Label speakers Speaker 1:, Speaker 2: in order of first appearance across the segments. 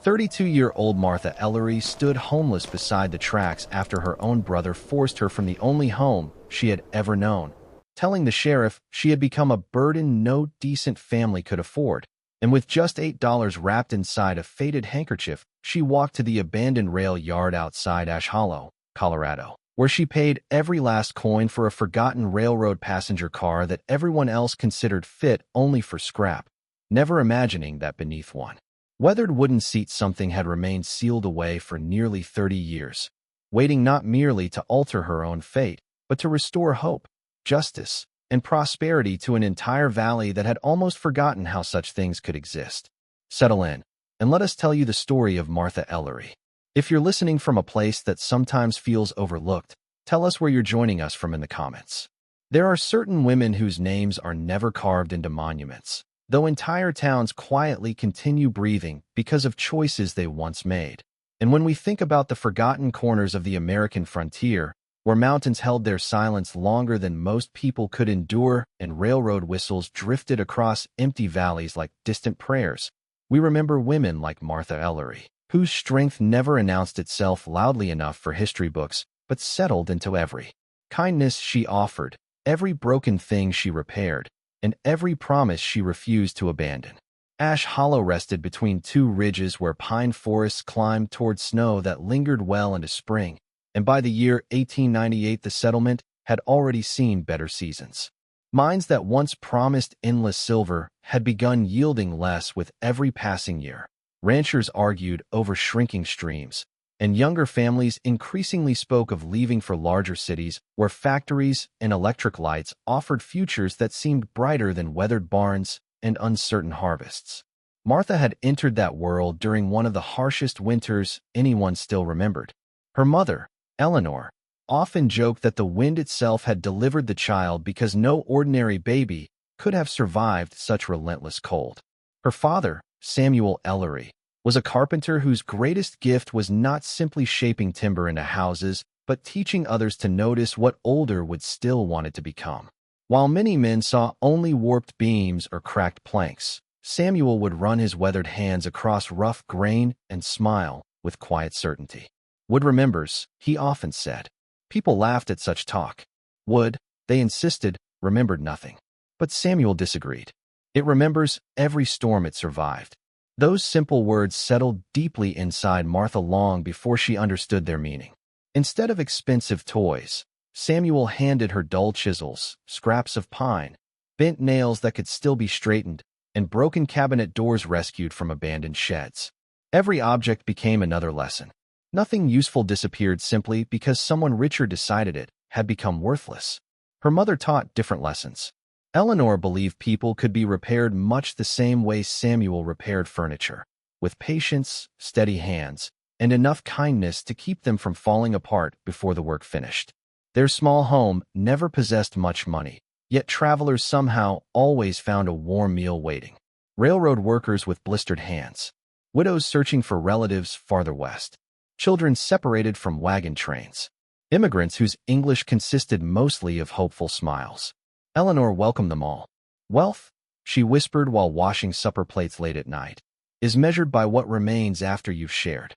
Speaker 1: 32-year-old Martha Ellery stood homeless beside the tracks after her own brother forced her from the only home she had ever known, telling the sheriff she had become a burden no decent family could afford. And with just $8 wrapped inside a faded handkerchief, she walked to the abandoned rail yard outside Ash Hollow, Colorado, where she paid every last coin for a forgotten railroad passenger car that everyone else considered fit only for scrap, never imagining that beneath one weathered wooden seat something had remained sealed away for nearly 30 years, waiting not merely to alter her own fate, but to restore hope, justice, and prosperity to an entire valley that had almost forgotten how such things could exist. Settle in, and let us tell you the story of Martha Ellery. If you're listening from a place that sometimes feels overlooked, tell us where you're joining us from in the comments. There are certain women whose names are never carved into monuments, though entire towns quietly continue breathing because of choices they once made. And when we think about the forgotten corners of the American frontier, where mountains held their silence longer than most people could endure and railroad whistles drifted across empty valleys like distant prayers, we remember women like Martha Ellery, whose strength never announced itself loudly enough for history books, but settled into every kindness she offered, every broken thing she repaired, and every promise she refused to abandon. Ash Hollow rested between two ridges where pine forests climbed toward snow that lingered well into spring, and by the year 1898 the settlement had already seen better seasons. Mines that once promised endless silver had begun yielding less with every passing year. Ranchers argued over shrinking streams, and younger families increasingly spoke of leaving for larger cities where factories and electric lights offered futures that seemed brighter than weathered barns and uncertain harvests. Martha had entered that world during one of the harshest winters anyone still remembered. Her mother, Eleanor, often joked that the wind itself had delivered the child because no ordinary baby could have survived such relentless cold. Her father, Samuel Ellery, was a carpenter whose greatest gift was not simply shaping timber into houses, but teaching others to notice what older would still want it to become. While many men saw only warped beams or cracked planks, Samuel would run his weathered hands across rough grain and smile with quiet certainty. Wood remembers, he often said. People laughed at such talk. Wood, they insisted, remembered nothing. But Samuel disagreed. It remembers every storm it survived. Those simple words settled deeply inside Martha long before she understood their meaning. Instead of expensive toys, Samuel handed her dull chisels, scraps of pine, bent nails that could still be straightened, and broken cabinet doors rescued from abandoned sheds. Every object became another lesson. Nothing useful disappeared simply because someone richer decided it had become worthless. Her mother taught different lessons. Eleanor believed people could be repaired much the same way Samuel repaired furniture, with patience, steady hands, and enough kindness to keep them from falling apart before the work finished. Their small home never possessed much money, yet travelers somehow always found a warm meal waiting. Railroad workers with blistered hands, widows searching for relatives farther west, children separated from wagon trains, immigrants whose English consisted mostly of hopeful smiles. Eleanor welcomed them all. Wealth, she whispered while washing supper plates late at night, is measured by what remains after you've shared.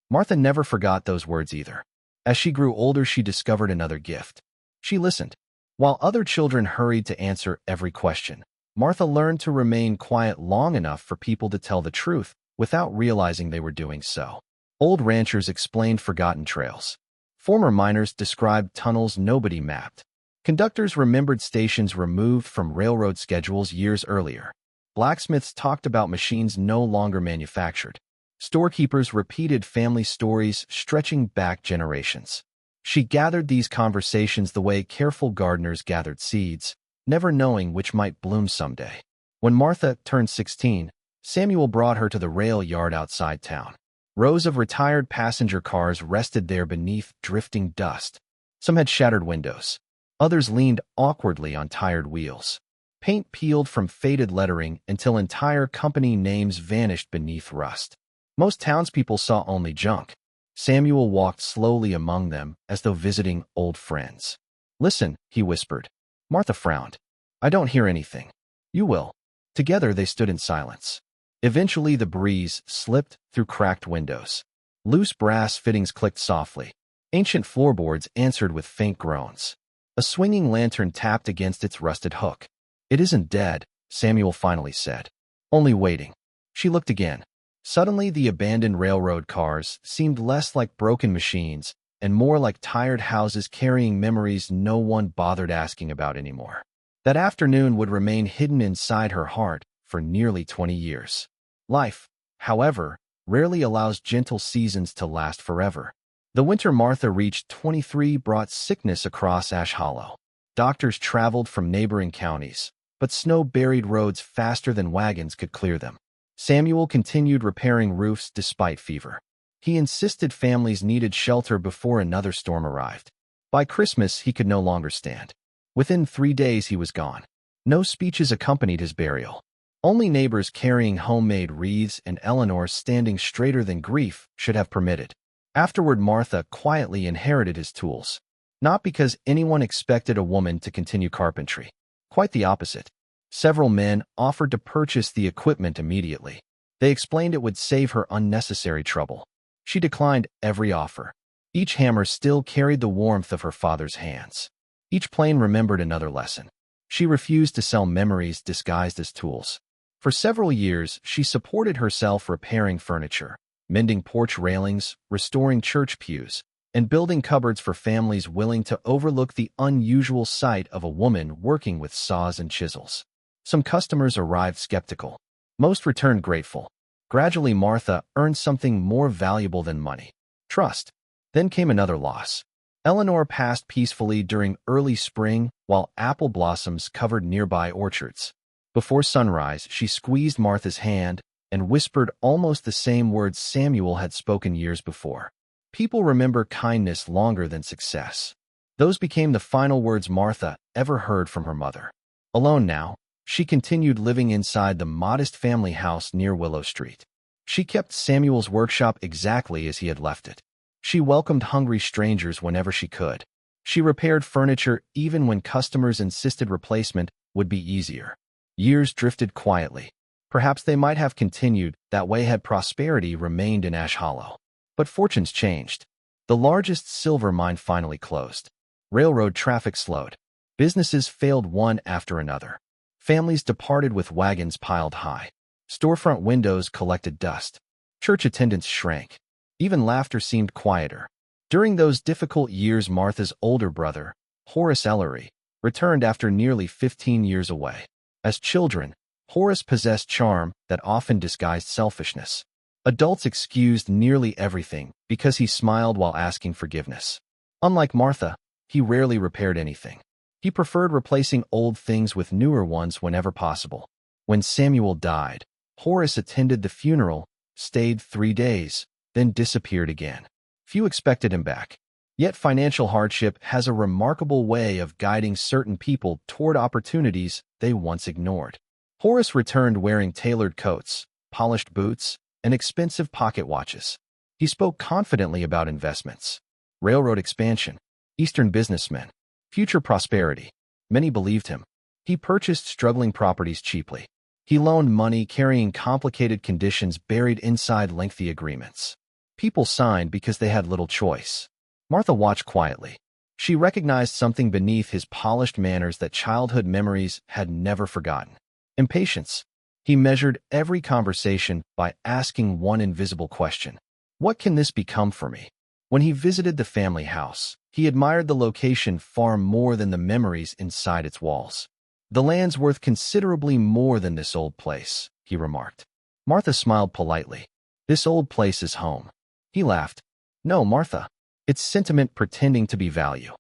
Speaker 1: Martha never forgot those words either. As she grew older, she discovered another gift. She listened. While other children hurried to answer every question, Martha learned to remain quiet long enough for people to tell the truth without realizing they were doing so. Old ranchers explained forgotten trails. Former miners described tunnels nobody mapped. Conductors remembered stations removed from railroad schedules years earlier. Blacksmiths talked about machines no longer manufactured. Storekeepers repeated family stories stretching back generations. She gathered these conversations the way careful gardeners gathered seeds, never knowing which might bloom someday. When Martha turned 16, Samuel brought her to the rail yard outside town. Rows of retired passenger cars rested there beneath drifting dust. Some had shattered windows. Others leaned awkwardly on tired wheels. Paint peeled from faded lettering until entire company names vanished beneath rust. Most townspeople saw only junk. Samuel walked slowly among them as though visiting old friends. "Listen," he whispered. Martha frowned. "I don't hear anything." "You will." Together they stood in silence. Eventually, the breeze slipped through cracked windows. Loose brass fittings clicked softly. Ancient floorboards answered with faint groans. A swinging lantern tapped against its rusted hook. "It isn't dead," Samuel finally said. "Only waiting." She looked again. Suddenly, the abandoned railroad cars seemed less like broken machines and more like tired houses carrying memories no one bothered asking about anymore. That afternoon would remain hidden inside her heart for nearly 20 years. Life, however, rarely allows gentle seasons to last forever. The winter Martha reached 23 brought sickness across Ash Hollow. Doctors traveled from neighboring counties, but snow buried roads faster than wagons could clear them. Samuel continued repairing roofs despite fever. He insisted families needed shelter before another storm arrived. By Christmas, he could no longer stand. Within 3 days, he was gone. No speeches accompanied his burial. Only neighbors carrying homemade wreaths and Eleanor standing straighter than grief should have permitted. Afterward, Martha quietly inherited his tools. Not because anyone expected a woman to continue carpentry. Quite the opposite. Several men offered to purchase the equipment immediately. They explained it would save her unnecessary trouble. She declined every offer. Each hammer still carried the warmth of her father's hands. Each plane remembered another lesson. She refused to sell memories disguised as tools. For several years, she supported herself repairing furniture, mending porch railings, restoring church pews, and building cupboards for families willing to overlook the unusual sight of a woman working with saws and chisels. Some customers arrived skeptical. Most returned grateful. Gradually, Martha earned something more valuable than money: trust. Then came another loss. Eleanor passed peacefully during early spring while apple blossoms covered nearby orchards. Before sunrise, she squeezed Martha's hand and whispered almost the same words Samuel had spoken years before. People remember kindness longer than success. Those became the final words Martha ever heard from her mother. Alone now, she continued living inside the modest family house near Willow Street. She kept Samuel's workshop exactly as he had left it. She welcomed hungry strangers whenever she could. She repaired furniture even when customers insisted replacement would be easier. Years drifted quietly. Perhaps they might have continued that way had prosperity remained in Ash Hollow. But fortunes changed. The largest silver mine finally closed. Railroad traffic slowed. Businesses failed one after another. Families departed with wagons piled high. Storefront windows collected dust. Church attendance shrank. Even laughter seemed quieter. During those difficult years, Martha's older brother, Horace Ellery, returned after nearly 15 years away. As children, Horace possessed charm that often disguised selfishness. Adults excused nearly everything because he smiled while asking forgiveness. Unlike Martha, he rarely repaired anything. He preferred replacing old things with newer ones whenever possible. When Samuel died, Horace attended the funeral, stayed 3 days, then disappeared again. Few expected him back. Yet financial hardship has a remarkable way of guiding certain people toward opportunities they once ignored. Horace returned wearing tailored coats, polished boots, and expensive pocket watches. He spoke confidently about investments, railroad expansion, Eastern businessmen, future prosperity. Many believed him. He purchased struggling properties cheaply. He loaned money carrying complicated conditions buried inside lengthy agreements. People signed because they had little choice. Martha watched quietly. She recognized something beneath his polished manners that childhood memories had never forgotten: impatience. He measured every conversation by asking one invisible question: what can this become for me? When he visited the family house, he admired the location far more than the memories inside its walls. "The land's worth considerably more than this old place," he remarked. Martha smiled politely. "This old place is home." He laughed. "No, Martha. It's sentiment pretending to be value."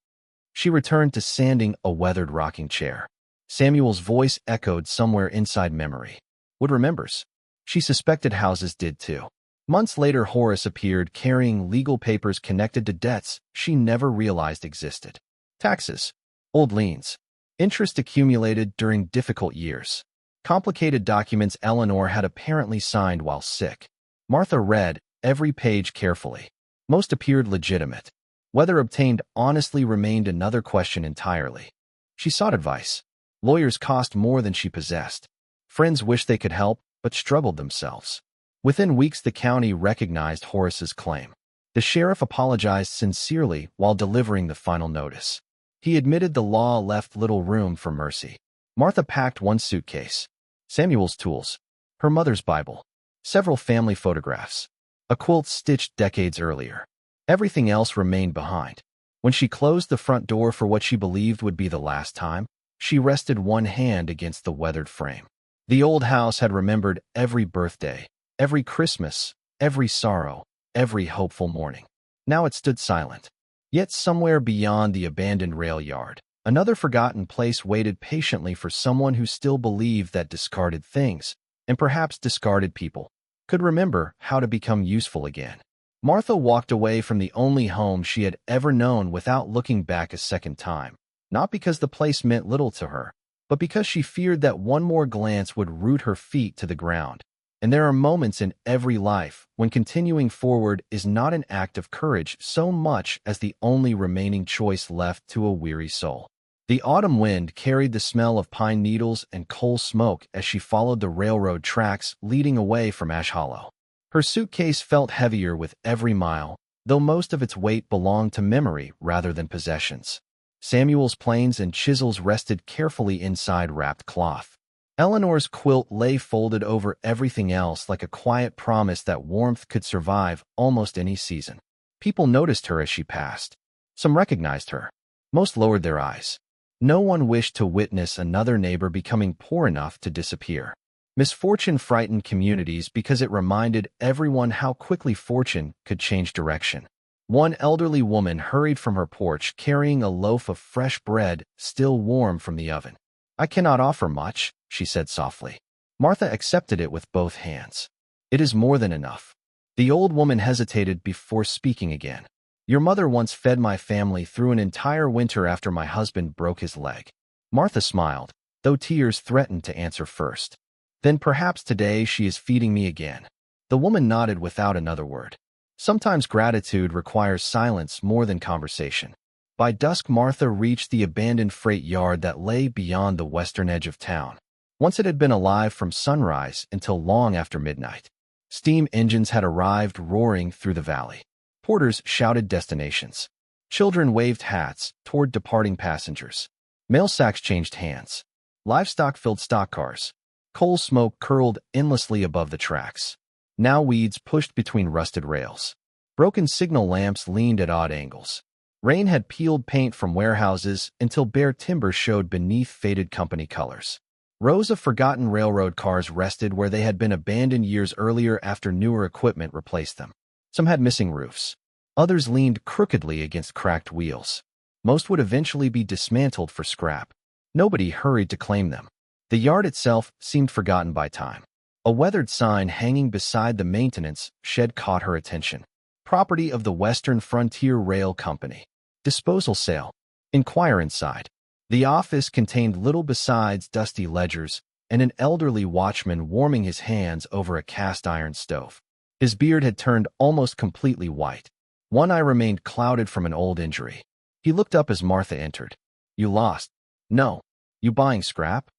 Speaker 1: She returned to sanding a weathered rocking chair. Samuel's voice echoed somewhere inside memory. Wood remembers. She suspected houses did too. Months later, Horace appeared carrying legal papers connected to debts she never realized existed. Taxes, old liens, interest accumulated during difficult years. Complicated documents Eleanor had apparently signed while sick. Martha read every page carefully. Most appeared legitimate. Whether obtained honestly remained another question entirely. She sought advice. Lawyers cost more than she possessed. Friends wished they could help, but struggled themselves. Within weeks, the county recognized Horace's claim. The sheriff apologized sincerely while delivering the final notice. He admitted the law left little room for mercy. Martha packed one suitcase, Samuel's tools, her mother's Bible, several family photographs, a quilt stitched decades earlier. Everything else remained behind. When she closed the front door for what she believed would be the last time, she rested one hand against the weathered frame. The old house had remembered every birthday, every Christmas, every sorrow, every hopeful morning. Now it stood silent. Yet somewhere beyond the abandoned rail yard, another forgotten place waited patiently for someone who still believed that discarded things, and perhaps discarded people, could remember how to become useful again. Martha walked away from the only home she had ever known without looking back a second time, not because the place meant little to her, but because she feared that one more glance would root her feet to the ground. And there are moments in every life when continuing forward is not an act of courage so much as the only remaining choice left to a weary soul. The autumn wind carried the smell of pine needles and coal smoke as she followed the railroad tracks leading away from Ash Hollow. Her suitcase felt heavier with every mile, though most of its weight belonged to memory rather than possessions. Samuel's planes and chisels rested carefully inside wrapped cloth. Eleanor's quilt lay folded over everything else like a quiet promise that warmth could survive almost any season. People noticed her as she passed. Some recognized her. Most lowered their eyes. No one wished to witness another neighbor becoming poor enough to disappear. Misfortune frightened communities because it reminded everyone how quickly fortune could change direction. One elderly woman hurried from her porch carrying a loaf of fresh bread still warm from the oven. "I cannot offer much," she said softly. Martha accepted it with both hands. "It is more than enough." The old woman hesitated before speaking again. "Your mother once fed my family through an entire winter after my husband broke his leg." Martha smiled, though tears threatened to answer first. "Then perhaps today she is feeding me again." The woman nodded without another word. Sometimes gratitude requires silence more than conversation. By dusk, Martha reached the abandoned freight yard that lay beyond the western edge of town. Once it had been alive from sunrise until long after midnight. Steam engines had arrived roaring through the valley. Porters shouted destinations. Children waved hats toward departing passengers. Mail sacks changed hands. Livestock filled stock cars. Coal smoke curled endlessly above the tracks. Now weeds pushed between rusted rails. Broken signal lamps leaned at odd angles. Rain had peeled paint from warehouses until bare timber showed beneath faded company colors. Rows of forgotten railroad cars rested where they had been abandoned years earlier after newer equipment replaced them. Some had missing roofs. Others leaned crookedly against cracked wheels. Most would eventually be dismantled for scrap. Nobody hurried to claim them. The yard itself seemed forgotten by time. A weathered sign hanging beside the maintenance shed caught her attention. Property of the Western Frontier Rail Company. Disposal sale. Inquire inside. The office contained little besides dusty ledgers and an elderly watchman warming his hands over a cast-iron stove. His beard had turned almost completely white. One eye remained clouded from an old injury. He looked up as Martha entered. "You lost." "No." "You buying scrap?"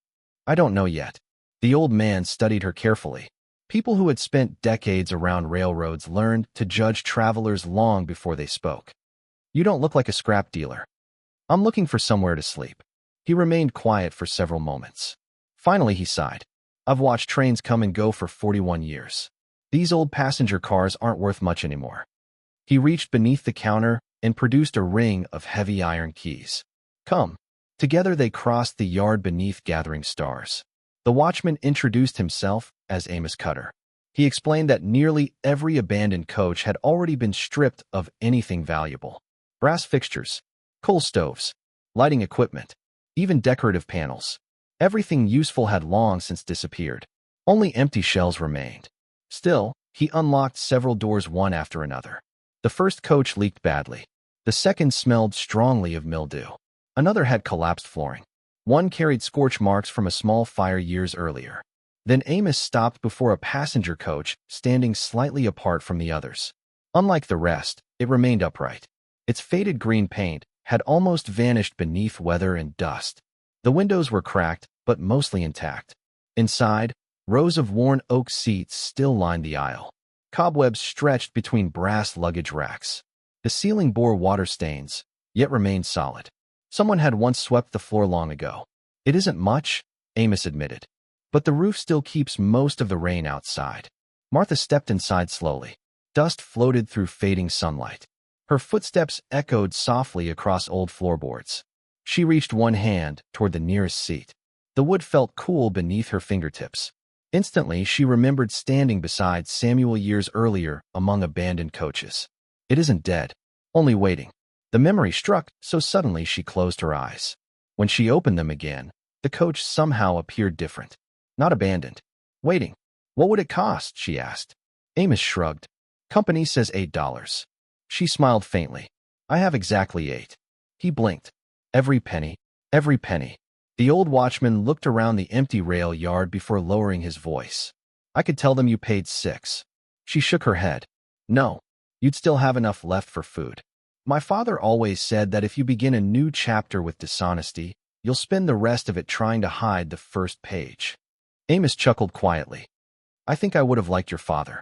Speaker 1: "I don't know yet." The old man studied her carefully. People who had spent decades around railroads learned to judge travelers long before they spoke. "You don't look like a scrap dealer." "I'm looking for somewhere to sleep." He remained quiet for several moments. Finally, he sighed. "I've watched trains come and go for 41 years. These old passenger cars aren't worth much anymore." He reached beneath the counter and produced a ring of heavy iron keys. "Come." Together they crossed the yard beneath gathering stars. The watchman introduced himself as Amos Cutter. He explained that nearly every abandoned coach had already been stripped of anything valuable. Brass fixtures, coal stoves, lighting equipment, even decorative panels. Everything useful had long since disappeared. Only empty shells remained. Still, he unlocked several doors one after another. The first coach leaked badly. The second smelled strongly of mildew. Another had collapsed flooring. One carried scorch marks from a small fire years earlier. Then Amos stopped before a passenger coach standing slightly apart from the others. Unlike the rest, it remained upright. Its faded green paint had almost vanished beneath weather and dust. The windows were cracked, but mostly intact. Inside, Rows of worn oak seats still lined the aisle. Cobwebs stretched between brass luggage racks. The ceiling bore water stains, yet remained solid. Someone had once swept the floor long ago. It isn't much, Amos admitted, but the roof still keeps most of the rain outside. Martha stepped inside slowly. Dust floated through fading sunlight. Her footsteps echoed softly across old floorboards. She reached one hand toward the nearest seat. The wood felt cool beneath her fingertips. Instantly, she remembered standing beside Samuel years earlier among abandoned coaches. It isn't dead, only waiting. The memory struck so suddenly she closed her eyes. When she opened them again, the coach somehow appeared different. Not abandoned. Waiting. What would it cost? She asked. Amos shrugged. Company says $8. She smiled faintly. I have exactly 8. He blinked. Every penny. Every penny. The old watchman looked around the empty rail yard before lowering his voice. I could tell them you paid 6. She shook her head. No. You'd still have enough left for food. My father always said that if you begin a new chapter with dishonesty, you'll spend the rest of it trying to hide the first page. Amos chuckled quietly. I think I would have liked your father.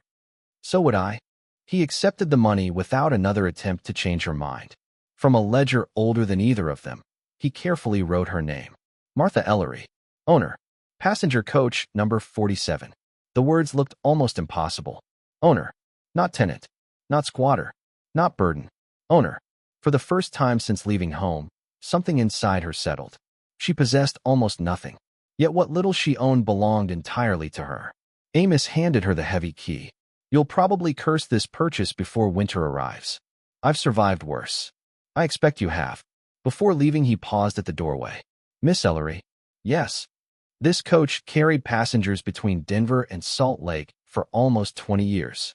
Speaker 1: So would I. He accepted the money without another attempt to change her mind. From a ledger older than either of them, he carefully wrote her name. Martha Ellery, owner, passenger coach number 47. The words looked almost impossible. Owner, not tenant, not squatter, not burden. Owner. For the first time since leaving home, something inside her settled. She possessed almost nothing, yet what little she owned belonged entirely to her. Amos handed her the heavy key. You'll probably curse this purchase before winter arrives. I've survived worse. I expect you have. Before leaving, he paused at the doorway. Miss Ellery? Yes. This coach carried passengers between Denver and Salt Lake for almost 20 years.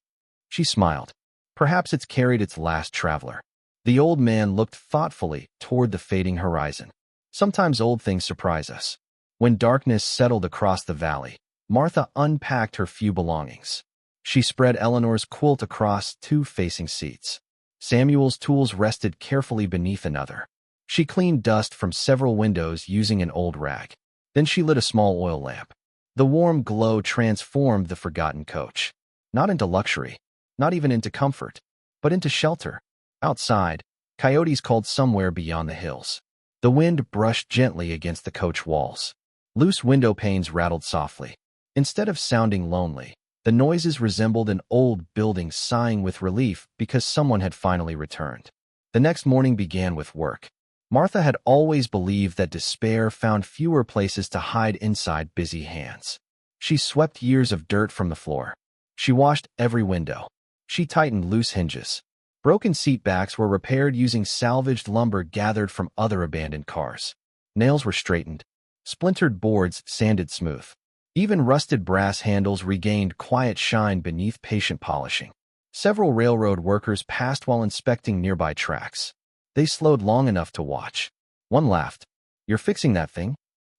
Speaker 1: She smiled. Perhaps it's carried its last traveler. The old man looked thoughtfully toward the fading horizon. Sometimes old things surprise us. When darkness settled across the valley, Martha unpacked her few belongings. She spread Eleanor's quilt across 2 facing seats. Samuel's tools rested carefully beneath another. She cleaned dust from several windows using an old rag. Then she lit a small oil lamp. The warm glow transformed the forgotten coach. Not into luxury, not even into comfort, but into shelter. Outside, coyotes called somewhere beyond the hills. The wind brushed gently against the coach walls. Loose window panes rattled softly. Instead of sounding lonely, the noises resembled an old building sighing with relief because someone had finally returned. The next morning began with work. Martha had always believed that despair found fewer places to hide inside busy hands. She swept years of dirt from the floor. She washed every window. She tightened loose hinges. Broken seat backs were repaired using salvaged lumber gathered from other abandoned cars. Nails were straightened. Splintered boards sanded smooth. Even rusted brass handles regained quiet shine beneath patient polishing. Several railroad workers passed while inspecting nearby tracks. They slowed long enough to watch. One laughed. You're fixing that thing?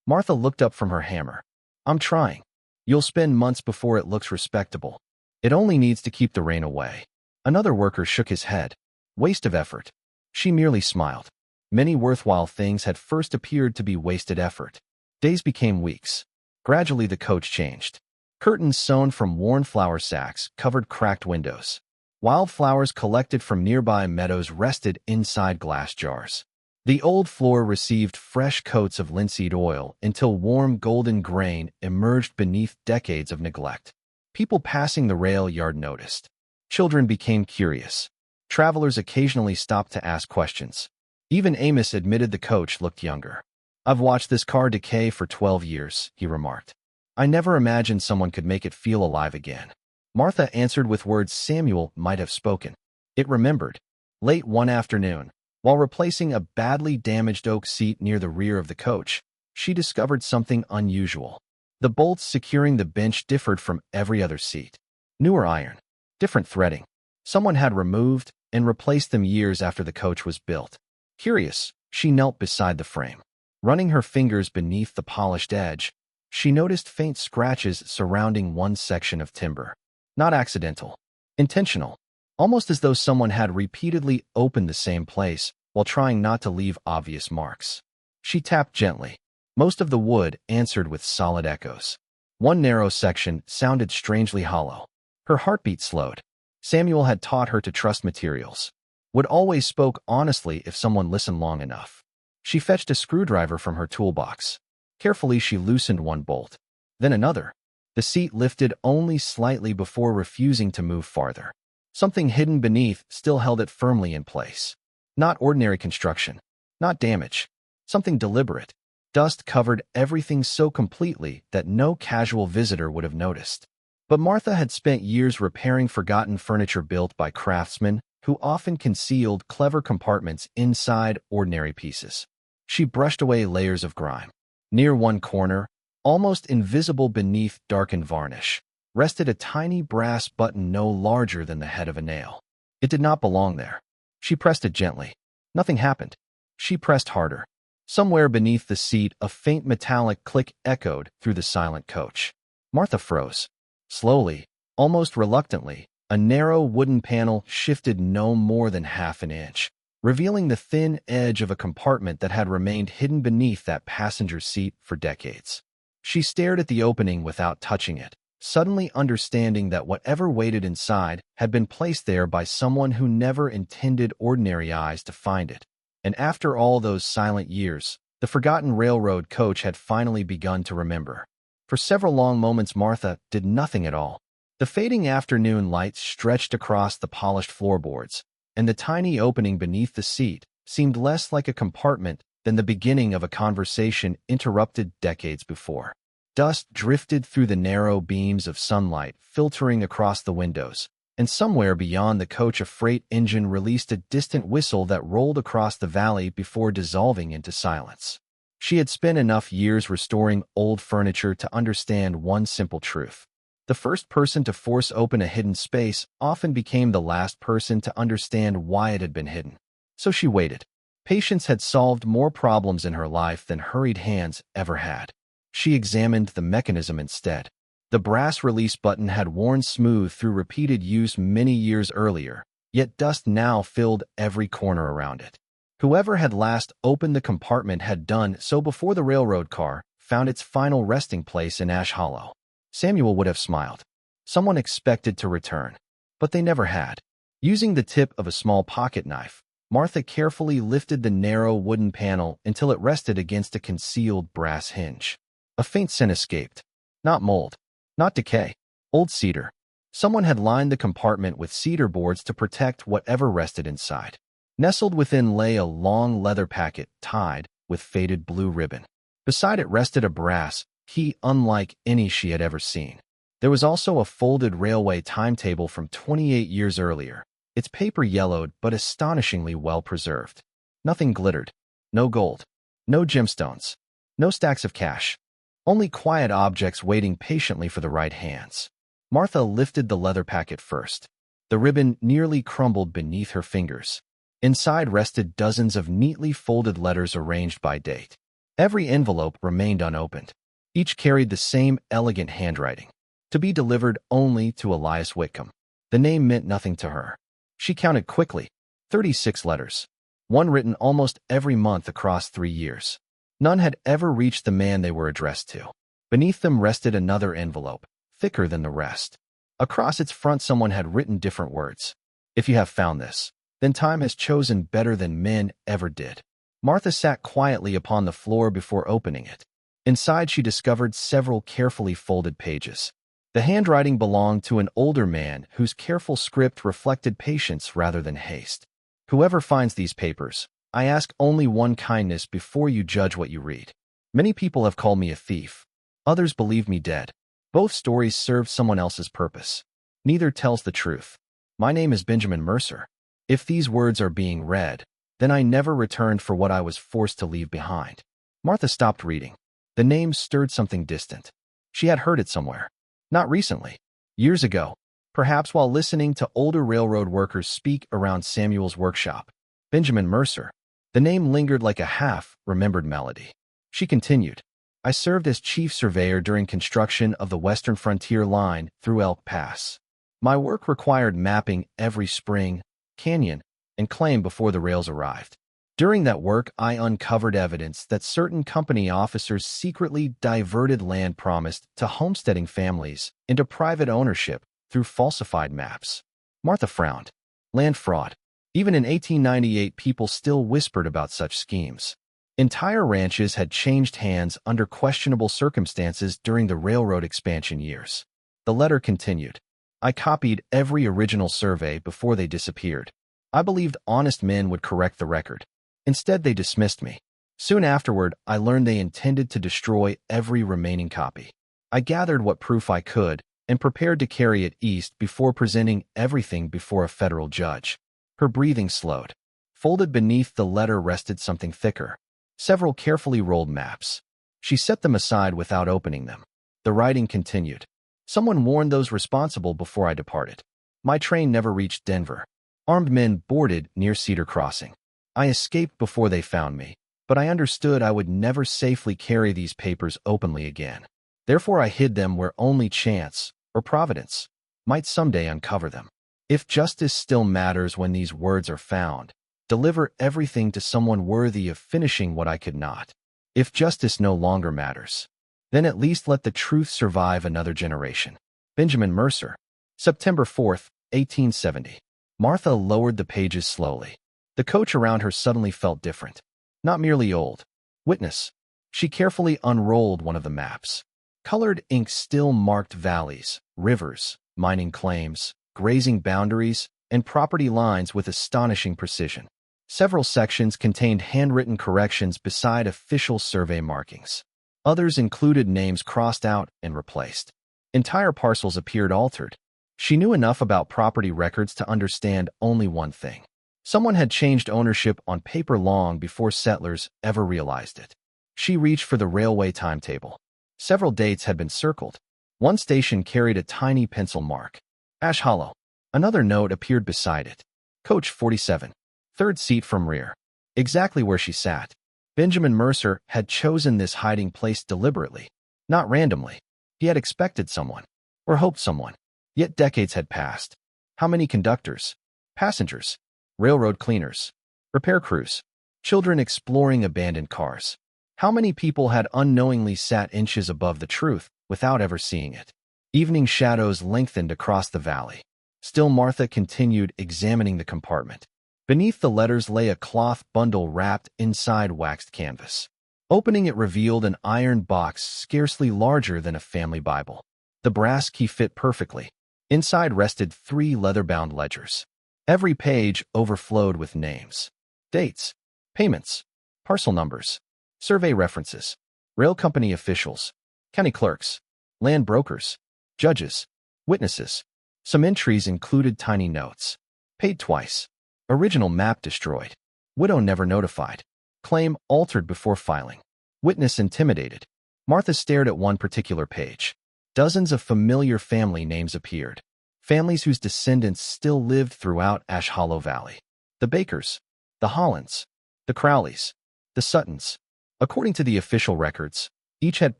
Speaker 1: Martha looked up from her hammer. I'm trying. You'll spend months before it looks respectable. It only needs to keep the rain away. Another worker shook his head. Waste of effort. She merely smiled. Many worthwhile things had first appeared to be wasted effort. Days became weeks. Gradually the coach changed. Curtains sewn from worn flour sacks covered cracked windows. Wildflowers collected from nearby meadows rested inside glass jars. The old floor received fresh coats of linseed oil until warm golden grain emerged beneath decades of neglect. People passing the rail yard noticed. Children became curious. Travelers occasionally stopped to ask questions. Even Amos admitted the coach looked younger. I've watched this car decay for 12 years, he remarked. I never imagined someone could make it feel alive again. Martha answered with words Samuel might have spoken. It remembered. Late one afternoon, while replacing a badly damaged oak seat near the rear of the coach, she discovered something unusual. The bolts securing the bench differed from every other seat. Newer iron, different threading. Someone had removed and replaced them years after the coach was built. Curious, she knelt beside the frame. Running her fingers beneath the polished edge, she noticed faint scratches surrounding one section of timber. Not accidental. Intentional. Almost as though someone had repeatedly opened the same place while trying not to leave obvious marks. She tapped gently. Most of the wood answered with solid echoes. One narrow section sounded strangely hollow. Her heartbeat slowed. Samuel had taught her to trust materials. Wood always spoke honestly if someone listened long enough. She fetched a screwdriver from her toolbox. Carefully, she loosened one bolt. Then another. The seat lifted only slightly before refusing to move farther. Something hidden beneath still held it firmly in place. Not ordinary construction. Not damage. Something deliberate. Dust covered everything so completely that no casual visitor would have noticed. But Martha had spent years repairing forgotten furniture built by craftsmen who often concealed clever compartments inside ordinary pieces. She brushed away layers of grime. Near one corner, almost invisible beneath darkened varnish, rested a tiny brass button no larger than the head of a nail. It did not belong there. She pressed it gently. Nothing happened. She pressed harder. Somewhere beneath the seat, a faint metallic click echoed through the silent coach. Martha froze. Slowly, almost reluctantly, a narrow wooden panel shifted no more than half an inch, revealing the thin edge of a compartment that had remained hidden beneath that passenger seat for decades. She stared at the opening without touching it, suddenly understanding that whatever waited inside had been placed there by someone who never intended ordinary eyes to find it. And after all those silent years, the forgotten railroad coach had finally begun to remember. For several long moments, Martha did nothing at all. The fading afternoon light stretched across the polished floorboards, and the tiny opening beneath the seat seemed less like a compartment than the beginning of a conversation interrupted decades before. Dust drifted through the narrow beams of sunlight filtering across the windows, and somewhere beyond the coach a freight engine released a distant whistle that rolled across the valley before dissolving into silence. She had spent enough years restoring old furniture to understand one simple truth. The first person to force open a hidden space often became the last person to understand why it had been hidden. So she waited. Patience had solved more problems in her life than hurried hands ever had. She examined the mechanism instead. The brass release button had worn smooth through repeated use many years earlier, yet dust now filled every corner around it. Whoever had last opened the compartment had done so before the railroad car found its final resting place in Ash Hollow. Samuel would have smiled. Someone expected to return, but they never had. Using the tip of a small pocket knife, Martha carefully lifted the narrow wooden panel until it rested against a concealed brass hinge. A faint scent escaped. Not mold. Not decay. Old cedar. Someone had lined the compartment with cedar boards to protect whatever rested inside. Nestled within lay a long leather packet tied with faded blue ribbon. Beside it rested a brass key unlike any she had ever seen. There was also a folded railway timetable from 28 years earlier, its paper yellowed but astonishingly well preserved. Nothing glittered. No gold. No gemstones. No stacks of cash. Only quiet objects waiting patiently for the right hands. Martha lifted the leather packet first. The ribbon nearly crumbled beneath her fingers. Inside rested dozens of neatly folded letters arranged by date. Every envelope remained unopened. Each carried the same elegant handwriting. To be delivered only to Elias Whitcomb. The name meant nothing to her. She counted quickly. 36 letters. One written almost every month across 3 years. None had ever reached the man they were addressed to. Beneath them rested another envelope, thicker than the rest. Across its front someone had written different words. If you have found this, then time has chosen better than men ever did. Martha sat quietly upon the floor before opening it. Inside she discovered several carefully folded pages. The handwriting belonged to an older man whose careful script reflected patience rather than haste. Whoever finds these papers, I ask only one kindness before you judge what you read. Many people have called me a thief. Others believe me dead. Both stories serve someone else's purpose. Neither tells the truth. My name is Benjamin Mercer. If these words are being read, then I never returned for what I was forced to leave behind. Martha stopped reading. The name stirred something distant. She had heard it somewhere. Not recently. Years ago. Perhaps while listening to older railroad workers speak around Samuel's workshop. Benjamin Mercer. The name lingered like a half-remembered melody. She continued. I served as chief surveyor during construction of the Western Frontier Line through Elk Pass. My work required mapping every spring, canyon, and claim before the rails arrived. During that work, I uncovered evidence that certain company officers secretly diverted land promised to homesteading families into private ownership through falsified maps. Martha frowned. Land fraud. Even in 1898, people still whispered about such schemes. Entire ranches had changed hands under questionable circumstances during the railroad expansion years. The letter continued. I copied every original survey before they disappeared. I believed honest men would correct the record. Instead, they dismissed me. Soon afterward, I learned they intended to destroy every remaining copy. I gathered what proof I could and prepared to carry it east before presenting everything before a federal judge. Her breathing slowed. Folded beneath the letter rested something thicker. Several carefully rolled maps. She set them aside without opening them. The writing continued. Someone warned those responsible before I departed. My train never reached Denver. Armed men boarded near Cedar Crossing. I escaped before they found me, but I understood I would never safely carry these papers openly again. Therefore, I hid them where only chance, or providence, might someday uncover them. If justice still matters when these words are found, deliver everything to someone worthy of finishing what I could not. If justice no longer matters, then at least let the truth survive another generation. Benjamin Mercer. September 4th, 1870. Martha lowered the pages slowly. The coach around her suddenly felt different. Not merely old. Witness. She carefully unrolled one of the maps. Colored ink still marked valleys, rivers, mining claims, grazing boundaries, and property lines with astonishing precision. Several sections contained handwritten corrections beside official survey markings. Others included names crossed out and replaced. Entire parcels appeared altered. She knew enough about property records to understand only one thing. Someone had changed ownership on paper long before settlers ever realized it. She reached for the railway timetable. Several dates had been circled. One station carried a tiny pencil mark. Ash Hollow. Another note appeared beside it. Coach 47. Third seat from rear. Exactly where she sat. Benjamin Mercer had chosen this hiding place deliberately, not randomly. He had expected someone, or hoped someone. Yet decades had passed. How many conductors, passengers, railroad cleaners, repair crews, children exploring abandoned cars? How many people had unknowingly sat inches above the truth without ever seeing it? Evening shadows lengthened across the valley. Still Martha continued examining the compartment. Beneath the letters lay a cloth bundle wrapped inside waxed canvas. Opening it revealed an iron box scarcely larger than a family Bible. The brass key fit perfectly. Inside rested 3 leather-bound ledgers. Every page overflowed with names, dates, payments, parcel numbers, survey references, rail company officials, county clerks, land brokers, judges, witnesses. Some entries included tiny notes. Paid twice. Original map destroyed. Widow never notified. Claim altered before filing. Witness intimidated. Martha stared at one particular page. Dozens of familiar family names appeared. Families whose descendants still lived throughout Ash Hollow Valley. The Bakers, the Hollands, the Crowleys, the Suttons. According to the official records, each had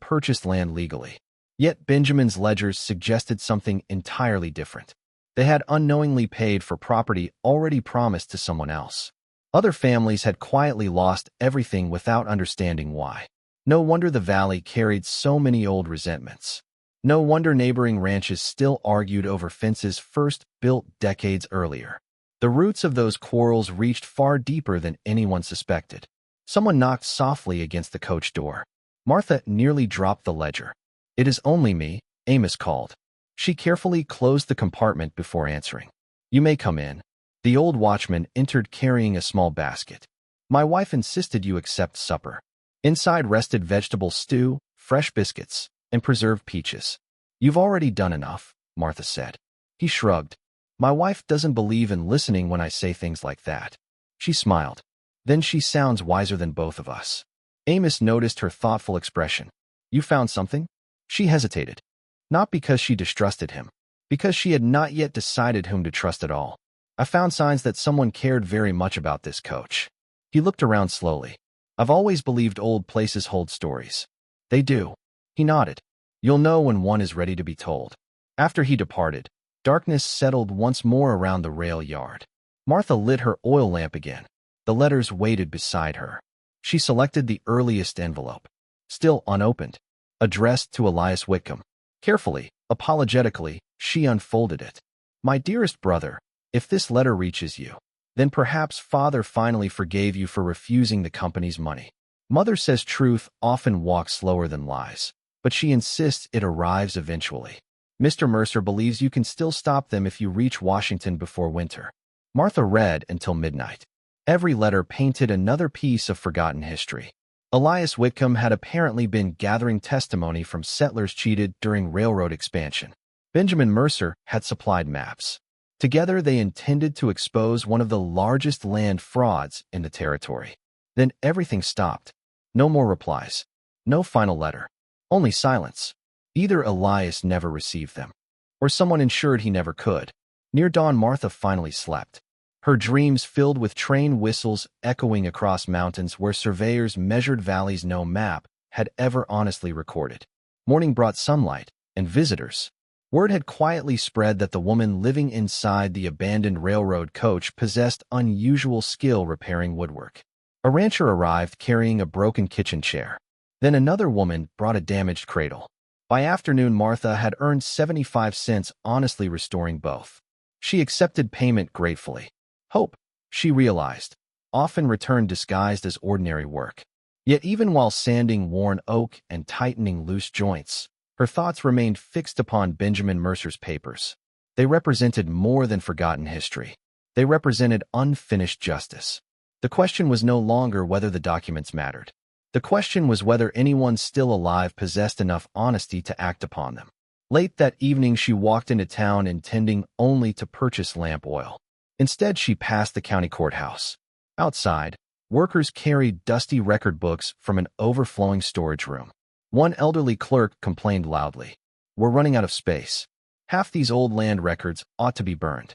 Speaker 1: purchased land legally. Yet Benjamin's ledgers suggested something entirely different. They had unknowingly paid for property already promised to someone else. Other families had quietly lost everything without understanding why. No wonder the valley carried so many old resentments. No wonder neighboring ranches still argued over fences first built decades earlier. The roots of those quarrels reached far deeper than anyone suspected. Someone knocked softly against the coach door. Martha nearly dropped the ledger. "It is only me," Amos called. She carefully closed the compartment before answering. "You may come in." The old watchman entered carrying a small basket. "My wife insisted you accept supper." Inside rested vegetable stew, fresh biscuits, and preserved peaches. "You've already done enough," Martha said. He shrugged. "My wife doesn't believe in listening when I say things like that." She smiled. "Then she sounds wiser than both of us." Amos noticed her thoughtful expression. "You found something?" She hesitated. Not because she distrusted him, because she had not yet decided whom to trust at all. "I found signs that someone cared very much about this coach." He looked around slowly. "I've always believed old places hold stories." "They do." He nodded. "You'll know when one is ready to be told." After he departed, darkness settled once more around the rail yard. Martha lit her oil lamp again. The letters waited beside her. She selected the earliest envelope, still unopened, addressed to Elias Whitcomb. Carefully, apologetically, she unfolded it. My dearest brother, if this letter reaches you, then perhaps Father finally forgave you for refusing the company's money. Mother says truth often walks slower than lies, but she insists it arrives eventually. Mr. Mercer believes you can still stop them if you reach Washington before winter. Martha read until midnight. Every letter painted another piece of forgotten history. Elias Whitcomb had apparently been gathering testimony from settlers cheated during railroad expansion. Benjamin Mercer had supplied maps. Together they intended to expose one of the largest land frauds in the territory. Then everything stopped. No more replies. No final letter. Only silence. Either Elias never received them, or someone ensured he never could. Near dawn, Martha finally slept. Her dreams filled with train whistles echoing across mountains where surveyors measured valleys no map had ever honestly recorded. Morning brought sunlight and visitors. Word had quietly spread that the woman living inside the abandoned railroad coach possessed unusual skill repairing woodwork. A rancher arrived carrying a broken kitchen chair. Then another woman brought a damaged cradle. By afternoon, Martha had earned 75 cents honestly restoring both. She accepted payment gratefully. Hope, she realized, often returned disguised as ordinary work. Yet even while sanding worn oak and tightening loose joints, her thoughts remained fixed upon Benjamin Mercer's papers. They represented more than forgotten history. They represented unfinished justice. The question was no longer whether the documents mattered. The question was whether anyone still alive possessed enough honesty to act upon them. Late that evening, she walked into town intending only to purchase lamp oil. Instead, she passed the county courthouse. Outside, workers carried dusty record books from an overflowing storage room. One elderly clerk complained loudly. We're running out of space. Half these old land records ought to be burned.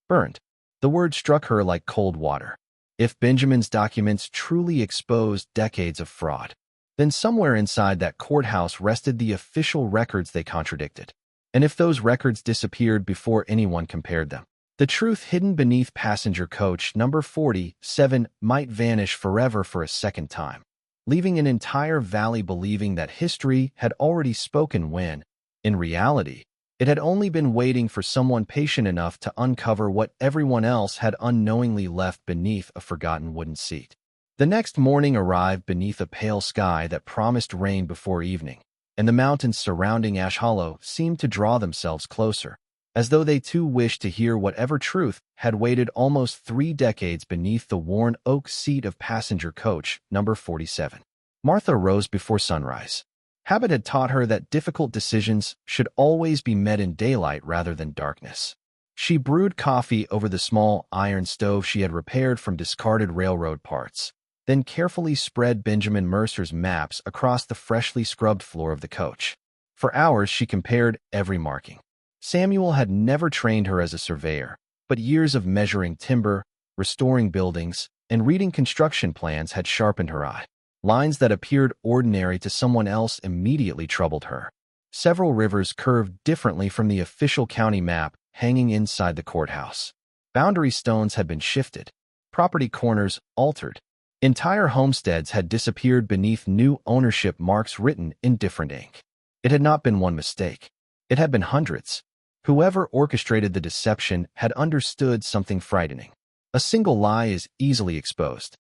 Speaker 1: Burned. The word struck her like cold water. If Benjamin's documents truly exposed decades of fraud, then somewhere inside that courthouse rested the official records they contradicted. And if those records disappeared before anyone compared them, the truth hidden beneath passenger coach number 47 might vanish forever for a second time, leaving an entire valley believing that history had already spoken when, in reality, it had only been waiting for someone patient enough to uncover what everyone else had unknowingly left beneath a forgotten wooden seat. The next morning arrived beneath a pale sky that promised rain before evening, and the mountains surrounding Ash Hollow seemed to draw themselves closer, as though they too wished to hear whatever truth had waited almost 3 decades beneath the worn oak seat of passenger coach number 47. Martha rose before sunrise. Habit had taught her that difficult decisions should always be met in daylight rather than darkness. She brewed coffee over the small iron stove she had repaired from discarded railroad parts, then carefully spread Benjamin Mercer's maps across the freshly scrubbed floor of the coach. For hours she compared every marking. Samuel had never trained her as a surveyor, but years of measuring timber, restoring buildings, and reading construction plans had sharpened her eye. Lines that appeared ordinary to someone else immediately troubled her. Several rivers curved differently from the official county map hanging inside the courthouse. Boundary stones had been shifted, property corners altered. Entire homesteads had disappeared beneath new ownership marks written in different ink. It had not been one mistake. It had been hundreds. Whoever orchestrated the deception had understood something frightening. A single lie is easily exposed.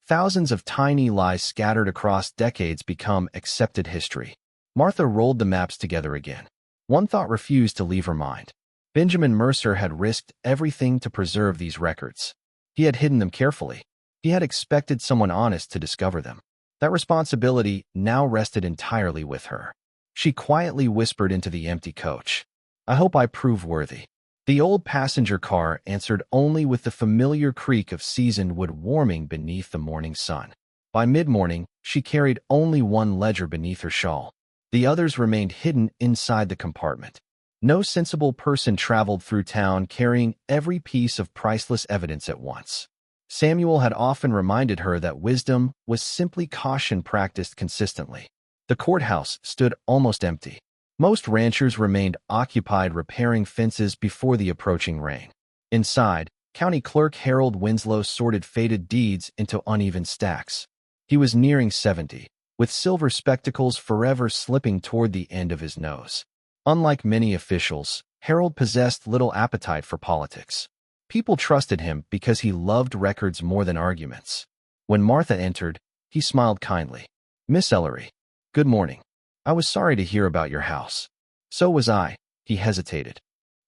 Speaker 1: Thousands of tiny lies scattered across decades become accepted history. Martha rolled the maps together again. One thought refused to leave her mind. Benjamin Mercer had risked everything to preserve these records. He had hidden them carefully. He had expected someone honest to discover them. That responsibility now rested entirely with her. She quietly whispered into the empty coach, I hope I prove worthy. The old passenger car answered only with the familiar creak of seasoned wood warming beneath the morning sun. By mid-morning, she carried only one ledger beneath her shawl. The others remained hidden inside the compartment. No sensible person traveled through town carrying every piece of priceless evidence at once. Samuel had often reminded her that wisdom was simply caution practiced consistently. The courthouse stood almost empty. Most ranchers remained occupied repairing fences before the approaching rain. Inside, County Clerk Harold Winslow sorted faded deeds into uneven stacks. He was nearing 70, with silver spectacles forever slipping toward the end of his nose. Unlike many officials, Harold possessed little appetite for politics. People trusted him because he loved records more than arguments. When Martha entered, he smiled kindly. "Miss Ellery, good morning. I was sorry to hear about your house." "So was I," he hesitated.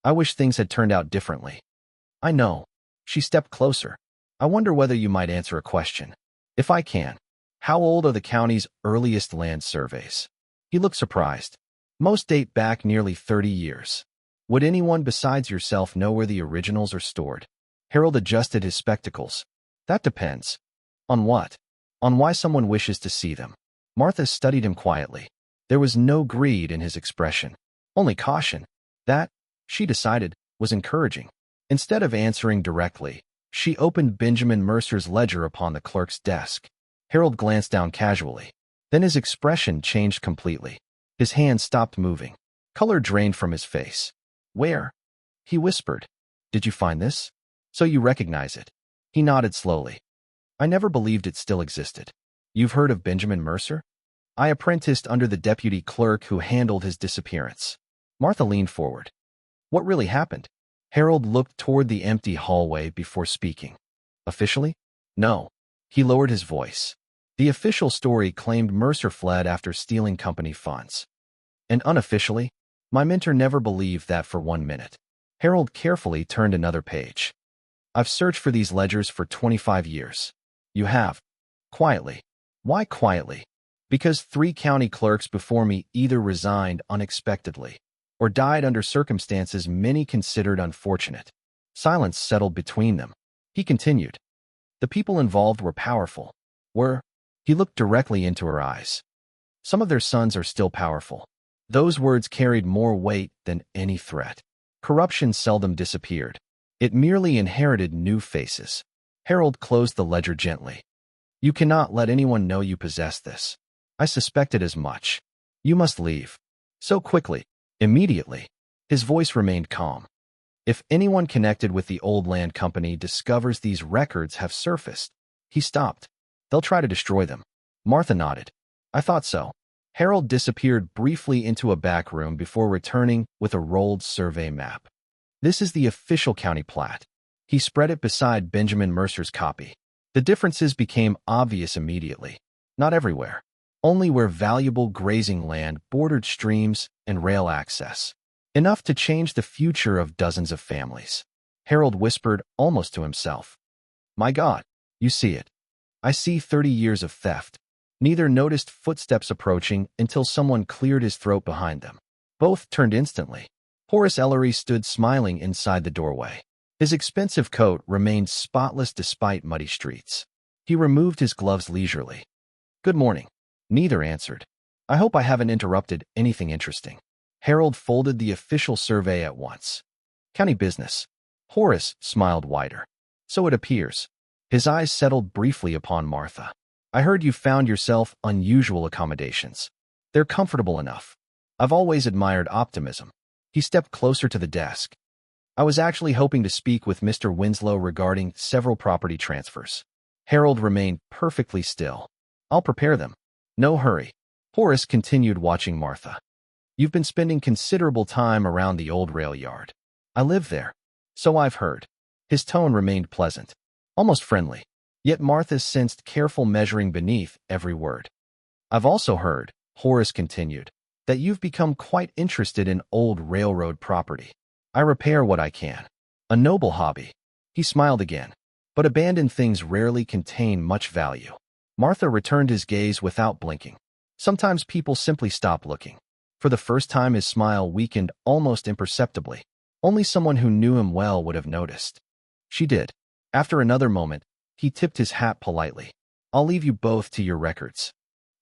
Speaker 1: "I wish things had turned out differently." "I know." She stepped closer. "I wonder whether you might answer a question. If I can. How old are the county's earliest land surveys?" He looked surprised. "Most date back nearly 30 years. Would anyone besides yourself know where the originals are stored?" Harold adjusted his spectacles. "That depends." "On what?" "On why someone wishes to see them." Martha studied him quietly. There was no greed in his expression, only caution. That, she decided, was encouraging. Instead of answering directly, she opened Benjamin Mercer's ledger upon the clerk's desk. Harold glanced down casually. Then his expression changed completely. His hand stopped moving. Color drained from his face. "Where?" he whispered. "Did you find this? So you recognize it?" He nodded slowly. "I never believed it still existed." "You've heard of Benjamin Mercer?" "I apprenticed under the deputy clerk who handled his disappearance." Martha leaned forward. "What really happened?" Harold looked toward the empty hallway before speaking. "Officially? No." He lowered his voice. "The official story claimed Mercer fled after stealing company funds. And unofficially, my mentor never believed that for 1 minute." Harold carefully turned another page. "I've searched for these ledgers for 25 years. "You have?" "Quietly." "Why quietly?" "Because 3 county clerks before me either resigned unexpectedly or died under circumstances many considered unfortunate." Silence settled between them. He continued. "The people involved were powerful. Were—" He looked directly into her eyes. "Some of their sons are still powerful." Those words carried more weight than any threat. Corruption seldom disappeared. It merely inherited new faces. Harold closed the ledger gently. "You cannot let anyone know you possess this." "I suspected as much." "You must leave." "So quickly." "Immediately." His voice remained calm. "If anyone connected with the old land company discovers these records have surfaced." He stopped. "They'll try to destroy them." Martha nodded. "I thought so." Harold disappeared briefly into a back room before returning with a rolled survey map. "This is the official county plat." He spread it beside Benjamin Mercer's copy. The differences became obvious immediately. Not everywhere. Only where valuable grazing land bordered streams and rail access. Enough to change the future of dozens of families. Harold whispered almost to himself. "My God, you see it. I see 30 years of theft." Neither noticed footsteps approaching until someone cleared his throat behind them. Both turned instantly. Horace Ellery stood smiling inside the doorway. His expensive coat remained spotless despite muddy streets. He removed his gloves leisurely. "Good morning." Neither answered. "I hope I haven't interrupted anything interesting." Harold folded the official survey at once. "County business." Horace smiled wider. "So it appears." His eyes settled briefly upon Martha. "I heard you found yourself unusual accommodations. They're comfortable enough." "I've always admired optimism." He stepped closer to the desk. "I was actually hoping to speak with Mr. Winslow regarding several property transfers." Harold remained perfectly still. "I'll prepare them." "No hurry." Horace continued watching Martha. "You've been spending considerable time around the old rail yard." "I live there." "So I've heard." His tone remained pleasant, almost friendly. Yet Martha sensed careful measuring beneath every word. "I've also heard," Horace continued, "that you've become quite interested in old railroad property." "I repair what I can." "A noble hobby." He smiled again. "But abandoned things rarely contain much value." Martha returned his gaze without blinking. Sometimes people simply stop looking. For the first time his smile weakened almost imperceptibly. Only someone who knew him well would have noticed. She did. After another moment, he tipped his hat politely. "I'll leave you both to your records."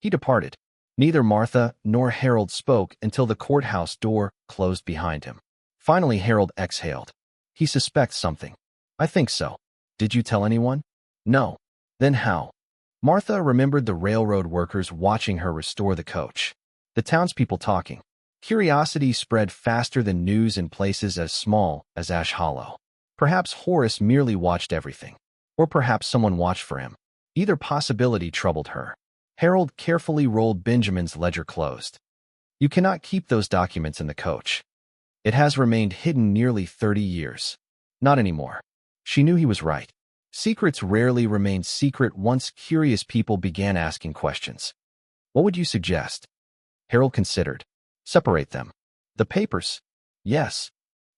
Speaker 1: He departed. Neither Martha nor Harold spoke until the courthouse door closed behind him. Finally Harold exhaled. "He suspects something." "I think so." "Did you tell anyone?" "No." "Then how?" Martha remembered the railroad workers watching her restore the coach. The townspeople talking. Curiosity spread faster than news in places as small as Ash Hollow. Perhaps Horace merely watched everything. Or perhaps someone watched for him. Either possibility troubled her. Harold carefully rolled Benjamin's ledger closed. You cannot keep those documents in the coach. It has remained hidden nearly 30 years. Not anymore. She knew he was right. Secrets rarely remained secret once curious people began asking questions. What would you suggest? Harold considered. Separate them. The papers? Yes.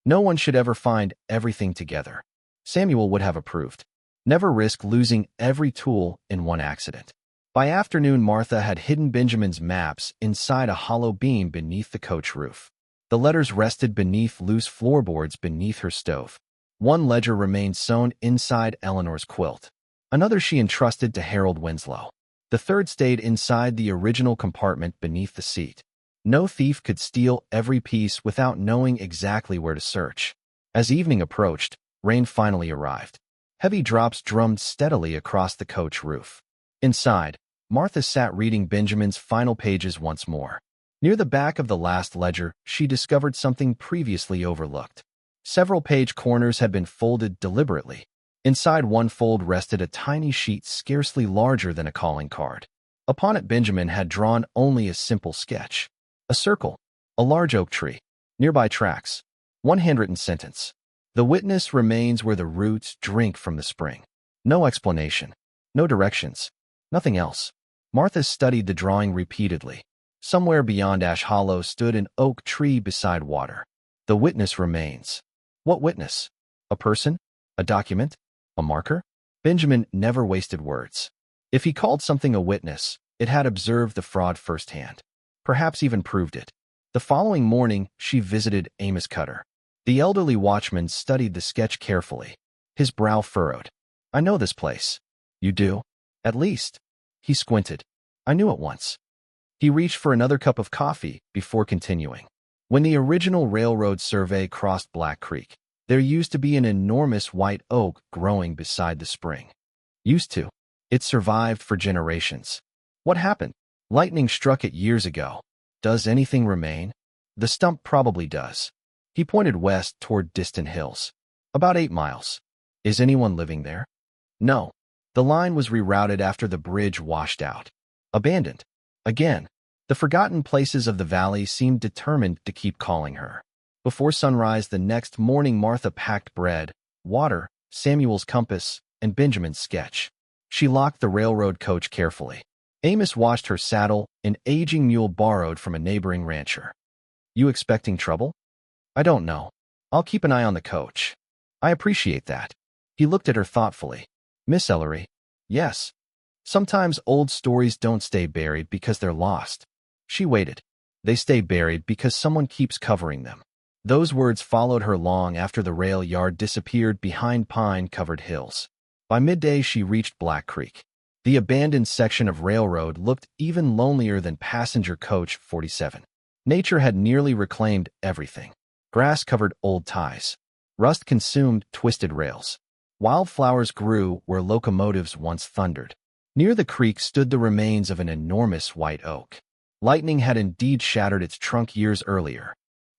Speaker 1: No one should ever find everything together. Samuel would have approved. Never risk losing every tool in one accident. By afternoon, Martha had hidden Benjamin's maps inside a hollow beam beneath the coach roof. The letters rested beneath loose floorboards beneath her stove. One ledger remained sewn inside Eleanor's quilt. Another she entrusted to Harold Winslow. The third stayed inside the original compartment beneath the seat. No thief could steal every piece without knowing exactly where to search. As evening approached, rain finally arrived. Heavy drops drummed steadily across the coach roof. Inside, Martha sat reading Benjamin's final pages once more. Near the back of the last ledger, she discovered something previously overlooked. Several page corners had been folded deliberately. Inside one fold rested a tiny sheet scarcely larger than a calling card. Upon it, Benjamin had drawn only a simple sketch. A circle, a large oak tree, nearby tracks, one handwritten sentence. The witness remains where the roots drink from the spring. No explanation, no directions, nothing else. Martha studied the drawing repeatedly. Somewhere beyond Ash Hollow stood an oak tree beside water. The witness remains. What witness? A person? A document? A marker? Benjamin never wasted words. If he called something a witness, it had observed the fraud firsthand. Perhaps even proved it. The following morning, she visited Amos Cutter. The elderly watchman studied the sketch carefully. His brow furrowed. I know this place. You do? At least. He squinted. I knew it once. He reached for another cup of coffee before continuing. When the original railroad survey crossed Black Creek, there used to be an enormous white oak growing beside the spring. Used to. It survived for generations. What happened? Lightning struck it years ago. Does anything remain? The stump probably does. He pointed west toward distant hills. About 8 miles. Is anyone living there? No. The line was rerouted after the bridge washed out. Abandoned. Again. The forgotten places of the valley seemed determined to keep calling her. Before sunrise the next morning, Martha packed bread, water, Samuel's compass, and Benjamin's sketch. She locked the railroad coach carefully. Amos watched her saddle an aging mule borrowed from a neighboring rancher. You expecting trouble? I don't know. I'll keep an eye on the coach. I appreciate that. He looked at her thoughtfully. Miss Ellery? Yes. Sometimes old stories don't stay buried because they're lost. She waited. They stay buried because someone keeps covering them. Those words followed her long after the rail yard disappeared behind pine-covered hills. By midday she reached Black Creek. The abandoned section of railroad looked even lonelier than passenger coach 47. Nature had nearly reclaimed everything. Grass covered old ties. Rust consumed twisted rails. Wildflowers grew where locomotives once thundered. Near the creek stood the remains of an enormous white oak. Lightning had indeed shattered its trunk years earlier.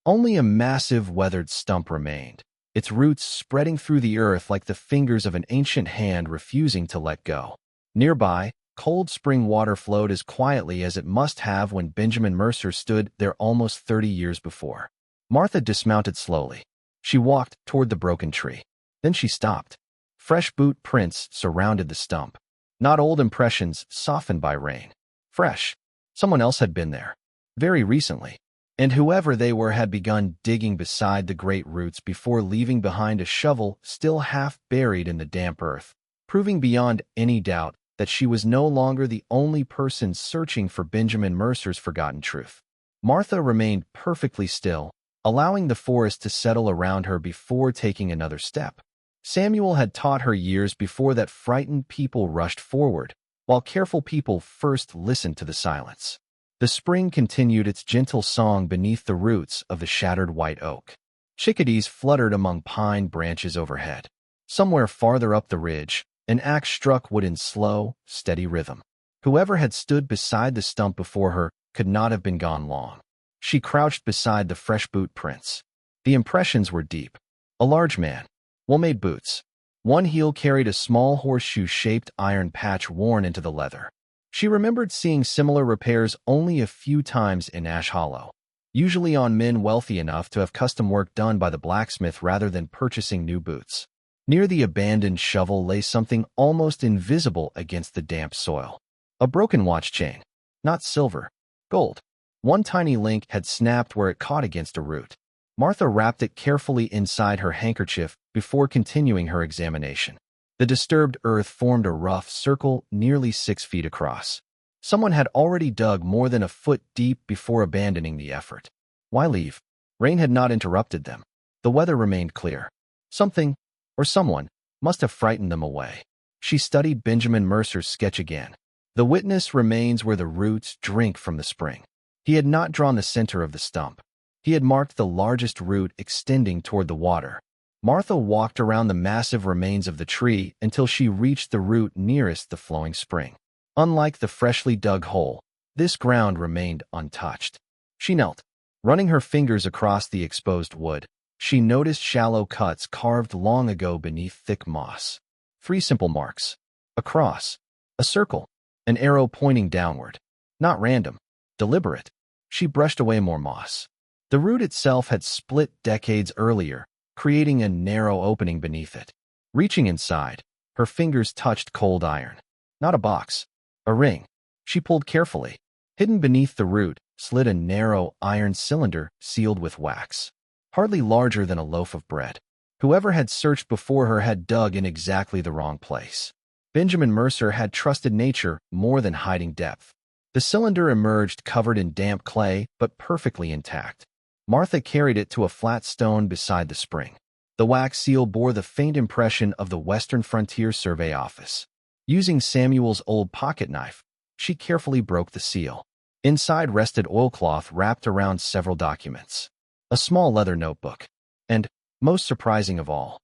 Speaker 1: Only a massive weathered stump remained, its roots spreading through the earth like the fingers of an ancient hand refusing to let go. Nearby, cold spring water flowed as quietly as it must have when Benjamin Mercer stood there almost 30 years before. Martha dismounted slowly. She walked toward the broken tree. Then she stopped. Fresh boot prints surrounded the stump. Not old impressions softened by rain. Fresh. Someone else had been there. Very recently. And whoever they were had begun digging beside the great roots before leaving behind a shovel still half buried in the damp earth, proving beyond any doubt that she was no longer the only person searching for Benjamin Mercer's forgotten truth. Martha remained perfectly still, allowing the forest to settle around her before taking another step. Samuel had taught her years before that frightened people rushed forward, while careful people first listened to the silence. The spring continued its gentle song beneath the roots of the shattered white oak. Chickadees fluttered among pine branches overhead. Somewhere farther up the ridge, an axe struck wood in slow, steady rhythm. Whoever had stood beside the stump before her could not have been gone long. She crouched beside the fresh boot prints. The impressions were deep. A large man. Well-made boots. One heel carried a small horseshoe-shaped iron patch worn into the leather. She remembered seeing similar repairs only a few times in Ash Hollow, usually on men wealthy enough to have custom work done by the blacksmith rather than purchasing new boots. Near the abandoned shovel lay something almost invisible against the damp soil. A broken watch chain. Not silver. Gold. One tiny link had snapped where it caught against a root. Martha wrapped it carefully inside her handkerchief before continuing her examination. The disturbed earth formed a rough circle nearly 6 feet across. Someone had already dug more than a foot deep before abandoning the effort. Why leave? Rain had not interrupted them. The weather remained clear. Something, or someone, must have frightened them away. She studied Benjamin Mercer's sketch again. The witness remains where the roots drink from the spring. He had not drawn the center of the stump. He had marked the largest root extending toward the water. Martha walked around the massive remains of the tree until she reached the root nearest the flowing spring. Unlike the freshly dug hole, this ground remained untouched. She knelt. Running her fingers across the exposed wood, she noticed shallow cuts carved long ago beneath thick moss. 3 simple marks. A cross. A circle. An arrow pointing downward. Not random. Deliberate. She brushed away more moss. The root itself had split decades earlier, creating a narrow opening beneath it. Reaching inside, her fingers touched cold iron. Not a box. A ring. She pulled carefully. Hidden beneath the root slid a narrow iron cylinder sealed with wax. Hardly larger than a loaf of bread. Whoever had searched before her had dug in exactly the wrong place. Benjamin Mercer had trusted nature more than hiding depth. The cylinder emerged covered in damp clay, but perfectly intact. Martha carried it to a flat stone beside the spring. The wax seal bore the faint impression of the Western Frontier Survey Office. Using Samuel's old pocket knife, she carefully broke the seal. Inside rested oilcloth wrapped around several documents. A small leather notebook. And, most surprising of all,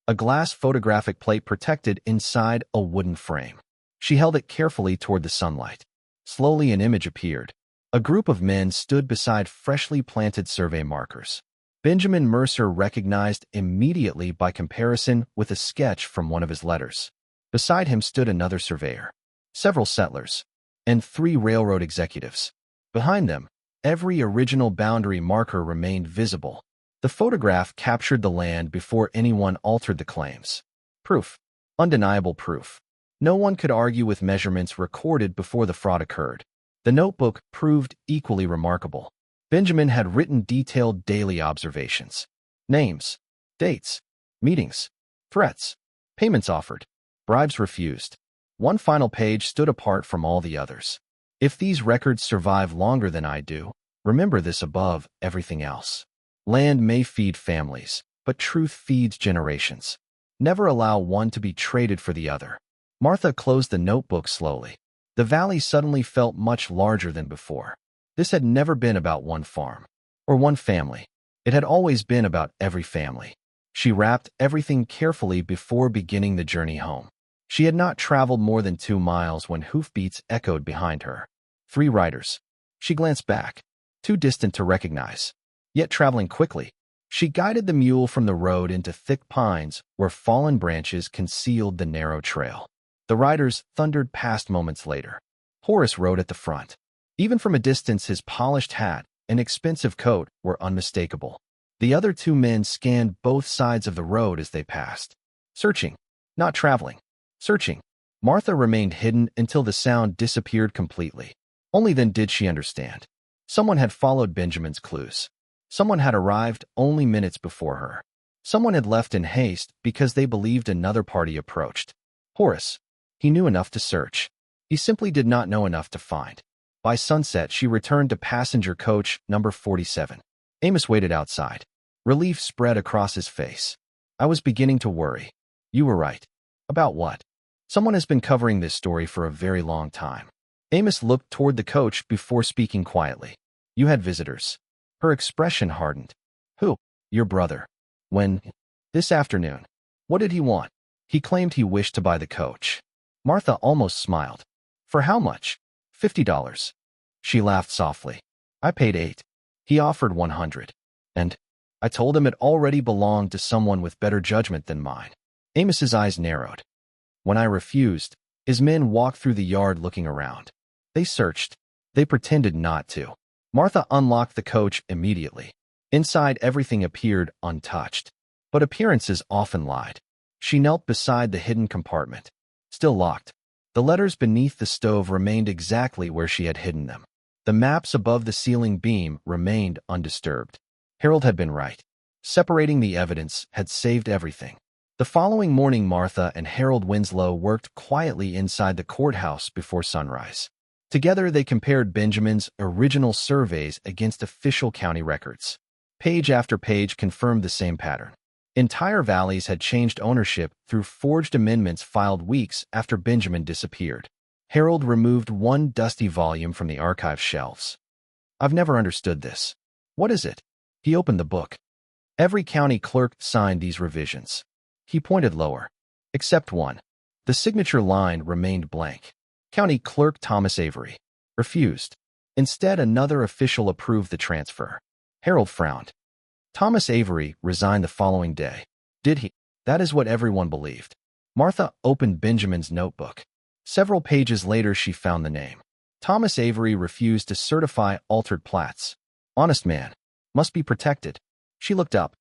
Speaker 1: a glass photographic plate protected inside a wooden frame. She held it carefully toward the sunlight. Slowly an image appeared. A group of men stood beside freshly planted survey markers. Benjamin Mercer recognized immediately by comparison with a sketch from one of his letters. Beside him stood another surveyor, several settlers, and 3 railroad executives. Behind them, every original boundary marker remained visible. The photograph captured the land before anyone altered the claims. Proof. Undeniable proof. No one could argue with measurements recorded before the fraud occurred. The notebook proved equally remarkable. Benjamin had written detailed daily observations. Names, dates, meetings, threats, payments offered, bribes refused. One final page stood apart from all the others. If these records survive longer than I do, remember this above everything else. Land may feed families, but truth feeds generations. Never allow one to be traded for the other. Martha closed the notebook slowly. The valley suddenly felt much larger than before. This had never been about one farm or one family. It had always been about every family. She wrapped everything carefully before beginning the journey home. She had not traveled more than 2 miles when hoofbeats echoed behind her. 3 riders. She glanced back, too distant to recognize, yet traveling quickly. She guided the mule from the road into thick pines where fallen branches concealed the narrow trail. The riders thundered past moments later. Horace rode at the front. Even from a distance, his polished hat and expensive coat were unmistakable. The other 2 men scanned both sides of the road as they passed. Searching, not traveling. Searching. Martha remained hidden until the sound disappeared completely. Only then did she understand. Someone had followed Benjamin's clues. Someone had arrived only minutes before her. Someone had left in haste because they believed another party approached. Horace. He knew enough to search. He simply did not know enough to find. By sunset, she returned to passenger coach number 47. Amos waited outside. Relief spread across his face. I was beginning to worry. You were right. About what? Someone has been covering this story for a very long time. Amos looked toward the coach before speaking quietly. You had visitors. Her expression hardened. Who? Your brother. When? This afternoon. What did he want? He claimed he wished to buy the coach. Martha almost smiled. For how much? $50. She laughed softly. I paid $8. He offered $100. And I told him it already belonged to someone with better judgment than mine. Amos's eyes narrowed. When I refused, his men walked through the yard looking around. They searched. They pretended not to. Martha unlocked the coach immediately. Inside, everything appeared untouched. But appearances often lied. She knelt beside the hidden compartment. Still locked. The letters beneath the stove remained exactly where she had hidden them. The maps above the ceiling beam remained undisturbed. Harold had been right. Separating the evidence had saved everything. The following morning, Martha and Harold Winslow worked quietly inside the courthouse before sunrise. Together, they compared Benjamin's original surveys against official county records. Page after page confirmed the same pattern. Entire valleys had changed ownership through forged amendments filed weeks after Benjamin disappeared. Harold removed one dusty volume from the archive shelves. I've never understood this. What is it? He opened the book. Every county clerk signed these revisions. He pointed lower. Except one. The signature line remained blank. County Clerk Thomas Avery. Refused. Instead, another official approved the transfer. Harold frowned. Thomas Avery resigned the following day. Did he? That is what everyone believed. Martha opened Benjamin's notebook. Several pages later, she found the name. Thomas Avery refused to certify altered plats. Honest man. Must be protected. She looked up.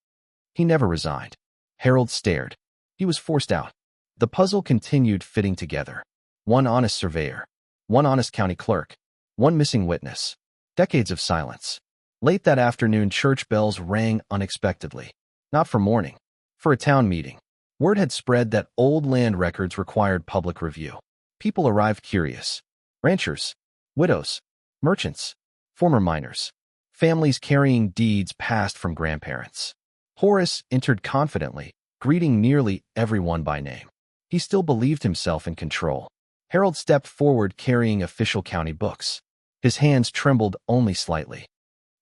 Speaker 1: He never resigned. Harold stared. He was forced out. The puzzle continued fitting together. One honest surveyor. One honest county clerk. One missing witness. Decades of silence. Late that afternoon, church bells rang unexpectedly. Not for mourning. For a town meeting. Word had spread that old land records required public review. People arrived curious. Ranchers. Widows. Merchants. Former miners. Families carrying deeds passed from grandparents. Horace entered confidently, greeting nearly everyone by name. He still believed himself in control. Harold stepped forward carrying official county books. His hands trembled only slightly.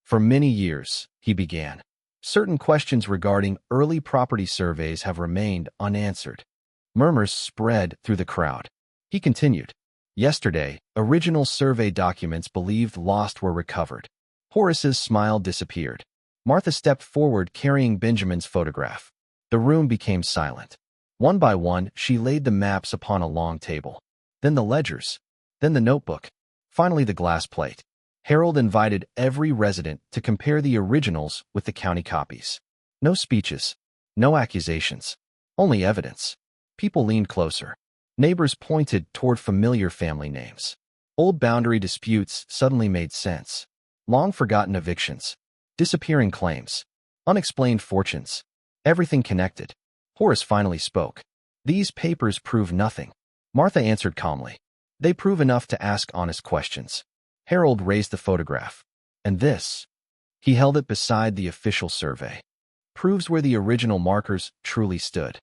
Speaker 1: For many years, he began, certain questions regarding early property surveys have remained unanswered. Murmurs spread through the crowd. He continued. Yesterday, original survey documents believed lost were recovered. Horace's smile disappeared. Martha stepped forward carrying Benjamin's photograph. The room became silent. One by one, she laid the maps upon a long table. Then the ledgers. Then the notebook. Finally, the glass plate. Harold invited every resident to compare the originals with the county copies. No speeches. No accusations. Only evidence. People leaned closer. Neighbors pointed toward familiar family names. Old boundary disputes suddenly made sense. Long-forgotten evictions. Disappearing claims. Unexplained fortunes. Everything connected. Horace finally spoke. These papers prove nothing. Martha answered calmly. They prove enough to ask honest questions. Harold raised the photograph. And this? He held it beside the official survey. Proves where the original markers truly stood.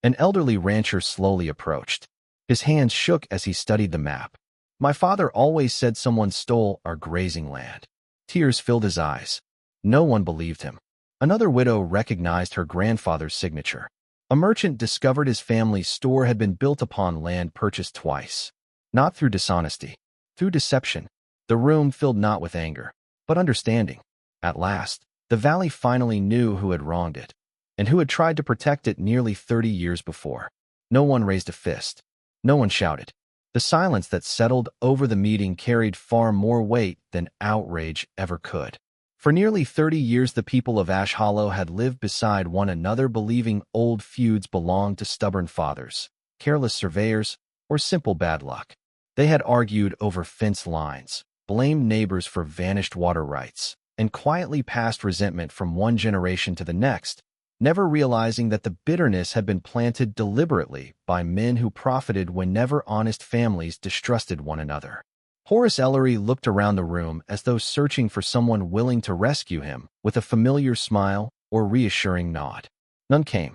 Speaker 1: An elderly rancher slowly approached. His hands shook as he studied the map. My father always said someone stole our grazing land. Tears filled his eyes. No one believed him. Another widow recognized her grandfather's signature. A merchant discovered his family's store had been built upon land purchased twice. Not through dishonesty, through deception. The room filled not with anger, but understanding. At last, the valley finally knew who had wronged it, and who had tried to protect it nearly 30 years before. No one raised a fist. No one shouted. The silence that settled over the meeting carried far more weight than outrage ever could. For nearly 30 years, the people of Ash Hollow had lived beside one another, believing old feuds belonged to stubborn fathers, careless surveyors, or simple bad luck. They had argued over fence lines, blamed neighbors for vanished water rights, and quietly passed resentment from one generation to the next, never realizing that the bitterness had been planted deliberately by men who profited whenever honest families distrusted one another. Horace Ellery looked around the room as though searching for someone willing to rescue him, with a familiar smile or reassuring nod. None came.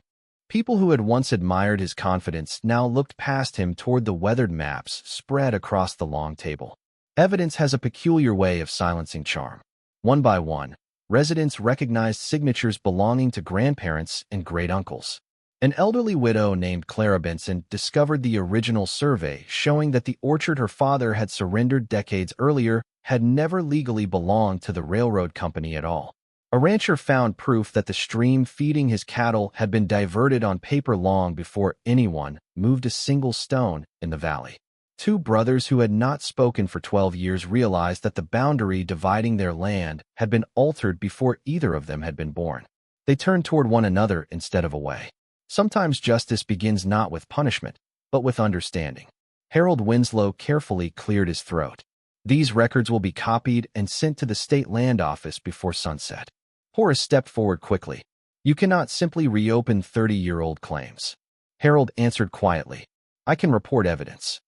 Speaker 1: People who had once admired his confidence now looked past him toward the weathered maps spread across the long table. Evidence has a peculiar way of silencing charm. One by one, residents recognized signatures belonging to grandparents and great-uncles. An elderly widow named Clara Benson discovered the original survey showing that the orchard her father had surrendered decades earlier had never legally belonged to the railroad company at all. A rancher found proof that the stream feeding his cattle had been diverted on paper long before anyone moved a single stone in the valley. Two brothers who had not spoken for 12 years realized that the boundary dividing their land had been altered before either of them had been born. They turned toward one another instead of away. Sometimes justice begins not with punishment, but with understanding. Harold Winslow carefully cleared his throat. These records will be copied and sent to the state land office before sunset. Horace stepped forward quickly. You cannot simply reopen 30-year-old claims. Harold answered quietly. I can report evidence.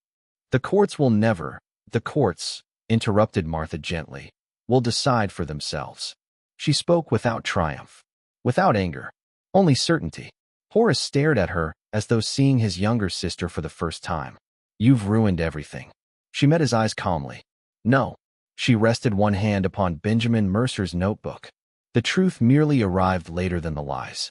Speaker 1: The courts, interrupted Martha gently, will decide for themselves. She spoke without triumph, without anger, only certainty. Horace stared at her as though seeing his younger sister for the first time. You've ruined everything. She met his eyes calmly. No. She rested one hand upon Benjamin Mercer's notebook. The truth merely arrived later than the lies.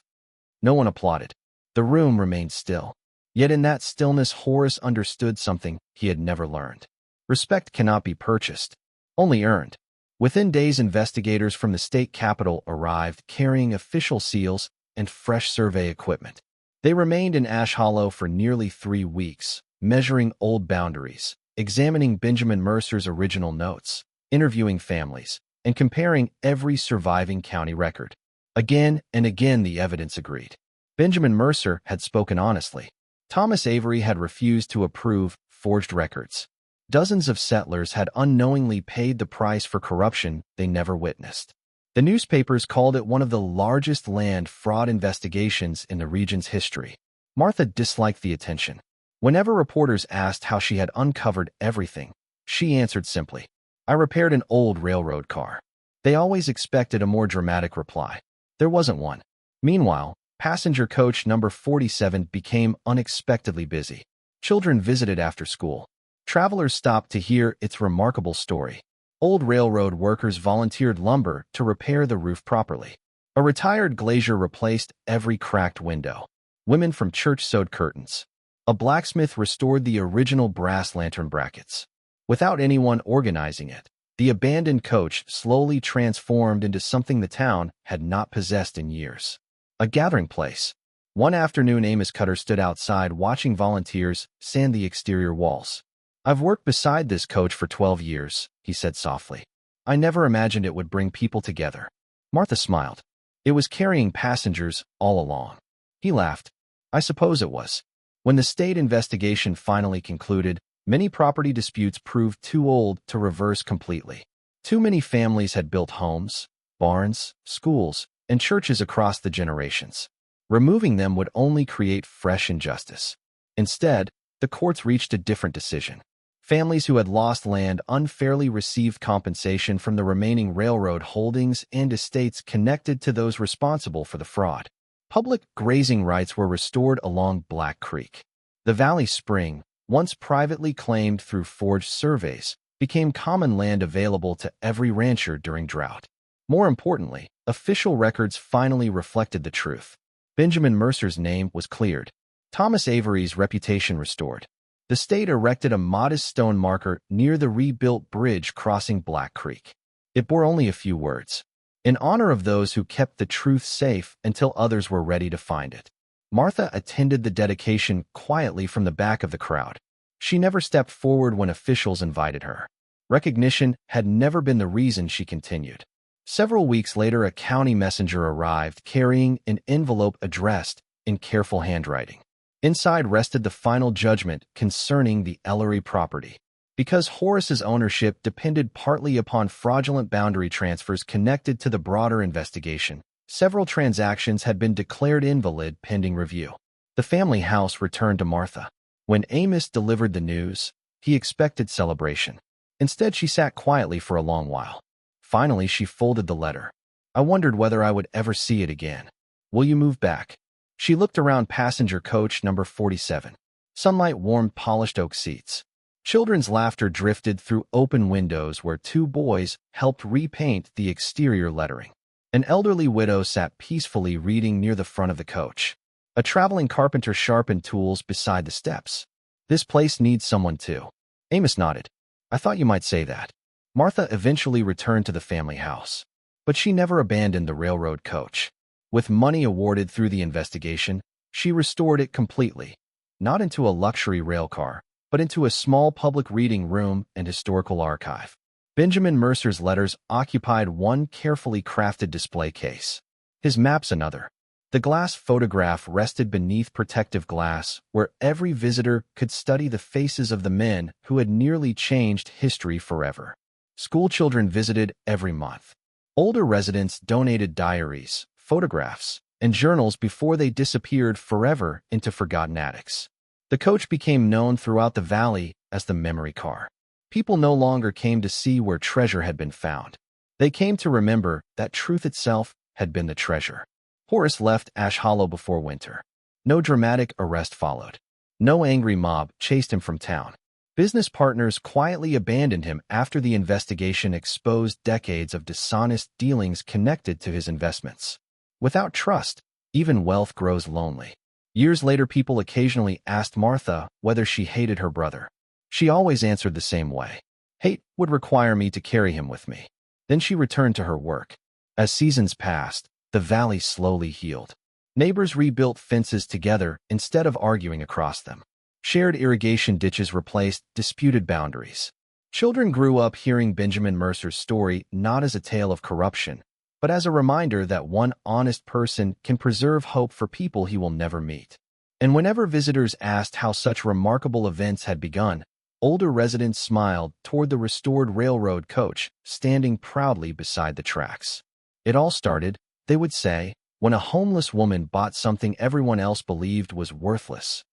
Speaker 1: No one applauded. The room remained still. Yet in that stillness, Horace understood something he had never learned. Respect cannot be purchased, only earned. Within days, investigators from the state capitol arrived carrying official seals and fresh survey equipment. They remained in Ash Hollow for nearly 3 weeks, measuring old boundaries, examining Benjamin Mercer's original notes, interviewing families, and comparing every surviving county record. Again and again the evidence agreed. Benjamin Mercer had spoken honestly. Thomas Avery had refused to approve forged records. Dozens of settlers had unknowingly paid the price for corruption they never witnessed. The newspapers called it one of the largest land fraud investigations in the region's history. Martha disliked the attention. Whenever reporters asked how she had uncovered everything, she answered simply, I repaired an old railroad car. They always expected a more dramatic reply. There wasn't one. Meanwhile, passenger coach number 47 became unexpectedly busy. Children visited after school. Travelers stopped to hear its remarkable story. Old railroad workers volunteered lumber to repair the roof properly. A retired glazier replaced every cracked window. Women from church sewed curtains. A blacksmith restored the original brass lantern brackets. Without anyone organizing it, the abandoned coach slowly transformed into something the town had not possessed in years. A gathering place. One afternoon, Amos Cutter stood outside watching volunteers sand the exterior walls. I've worked beside this coach for 12 years, he said softly. I never imagined it would bring people together. Martha smiled. It was carrying passengers all along. He laughed. I suppose it was. When the state investigation finally concluded, many property disputes proved too old to reverse completely. Too many families had built homes, barns, schools, and churches across the generations. Removing them would only create fresh injustice. Instead, the courts reached a different decision. Families who had lost land unfairly received compensation from the remaining railroad holdings and estates connected to those responsible for the fraud. Public grazing rights were restored along Black Creek. The Valley Spring, once privately claimed through forged surveys, became common land available to every rancher during drought. More importantly, official records finally reflected the truth. Benjamin Mercer's name was cleared. Thomas Avery's reputation restored. The state erected a modest stone marker near the rebuilt bridge crossing Black Creek. It bore only a few words. In honor of those who kept the truth safe until others were ready to find it. Martha attended the dedication quietly from the back of the crowd. She never stepped forward when officials invited her. Recognition had never been the reason she continued. Several weeks later, a county messenger arrived carrying an envelope addressed in careful handwriting. Inside rested the final judgment concerning the Ellery property. Because Horace's ownership depended partly upon fraudulent boundary transfers connected to the broader investigation, several transactions had been declared invalid pending review. The family house returned to Martha. When Amos delivered the news, he expected celebration. Instead, she sat quietly for a long while. Finally, she folded the letter. I wondered whether I would ever see it again. Will you move back? She looked around passenger coach number 47. Sunlight warmed polished oak seats. Children's laughter drifted through open windows where two boys helped repaint the exterior lettering. An elderly widow sat peacefully reading near the front of the coach. A traveling carpenter sharpened tools beside the steps. This place needs someone too. Amos nodded. I thought you might say that. Martha eventually returned to the family house. But she never abandoned the railroad coach. With money awarded through the investigation, she restored it completely, not into a luxury railcar, but into a small public reading room and historical archive. Benjamin Mercer's letters occupied one carefully crafted display case. His maps another. The glass photograph rested beneath protective glass, where every visitor could study the faces of the men who had nearly changed history forever. Schoolchildren visited every month. Older residents donated diaries, photographs, and journals before they disappeared forever into forgotten attics. The coach became known throughout the valley as the memory car. People no longer came to see where treasure had been found. They came to remember that truth itself had been the treasure. Horace left Ash Hollow before winter. No dramatic arrest followed. No angry mob chased him from town. Business partners quietly abandoned him after the investigation exposed decades of dishonest dealings connected to his investments. Without trust, even wealth grows lonely. Years later, people occasionally asked Martha whether she hated her brother. She always answered the same way. Hate would require me to carry him with me. Then she returned to her work. As seasons passed, the valley slowly healed. Neighbors rebuilt fences together instead of arguing across them. Shared irrigation ditches replaced disputed boundaries. Children grew up hearing Benjamin Mercer's story not as a tale of corruption, but as a reminder that one honest person can preserve hope for people he will never meet. And whenever visitors asked how such remarkable events had begun, older residents smiled toward the restored railroad coach standing proudly beside the tracks. It all started, they would say, when a homeless woman bought something everyone else believed was worthless.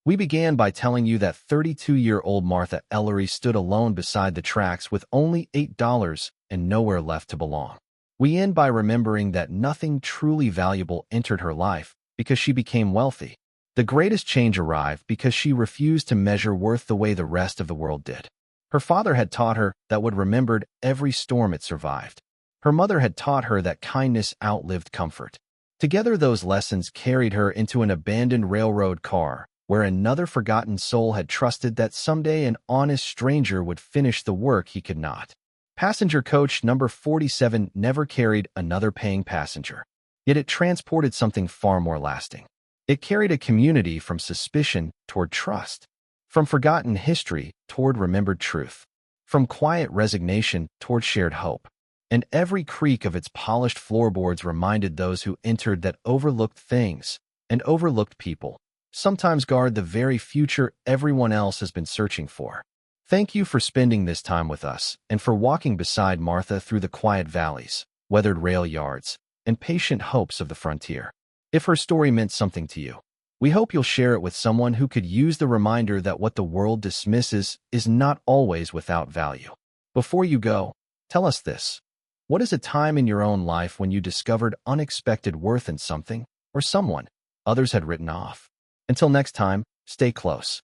Speaker 1: We began by telling you that 32-year-old Martha Ellery stood alone beside the tracks with only $8 and nowhere left to belong. We end by remembering that nothing truly valuable entered her life because she became wealthy. The greatest change arrived because she refused to measure worth the way the rest of the world did. Her father had taught her that would remembered every storm it survived. Her mother had taught her that kindness outlived comfort. Together, those lessons carried her into an abandoned railroad car, where another forgotten soul had trusted that someday an honest stranger would finish the work he could not. Passenger coach number 47 never carried another paying passenger. Yet it transported something far more lasting. It carried a community from suspicion toward trust, from forgotten history toward remembered truth, from quiet resignation toward shared hope. And every creak of its polished floorboards reminded those who entered that overlooked things and overlooked people sometimes guard the very future everyone else has been searching for. Thank you for spending this time with us and for walking beside Martha through the quiet valleys, weathered rail yards, and patient hopes of the frontier. If her story meant something to you, we hope you'll share it with someone who could use the reminder that what the world dismisses is not always without value. Before you go, tell us this. What is a time in your own life when you discovered unexpected worth in something or someone others had written off? Until next time, stay close.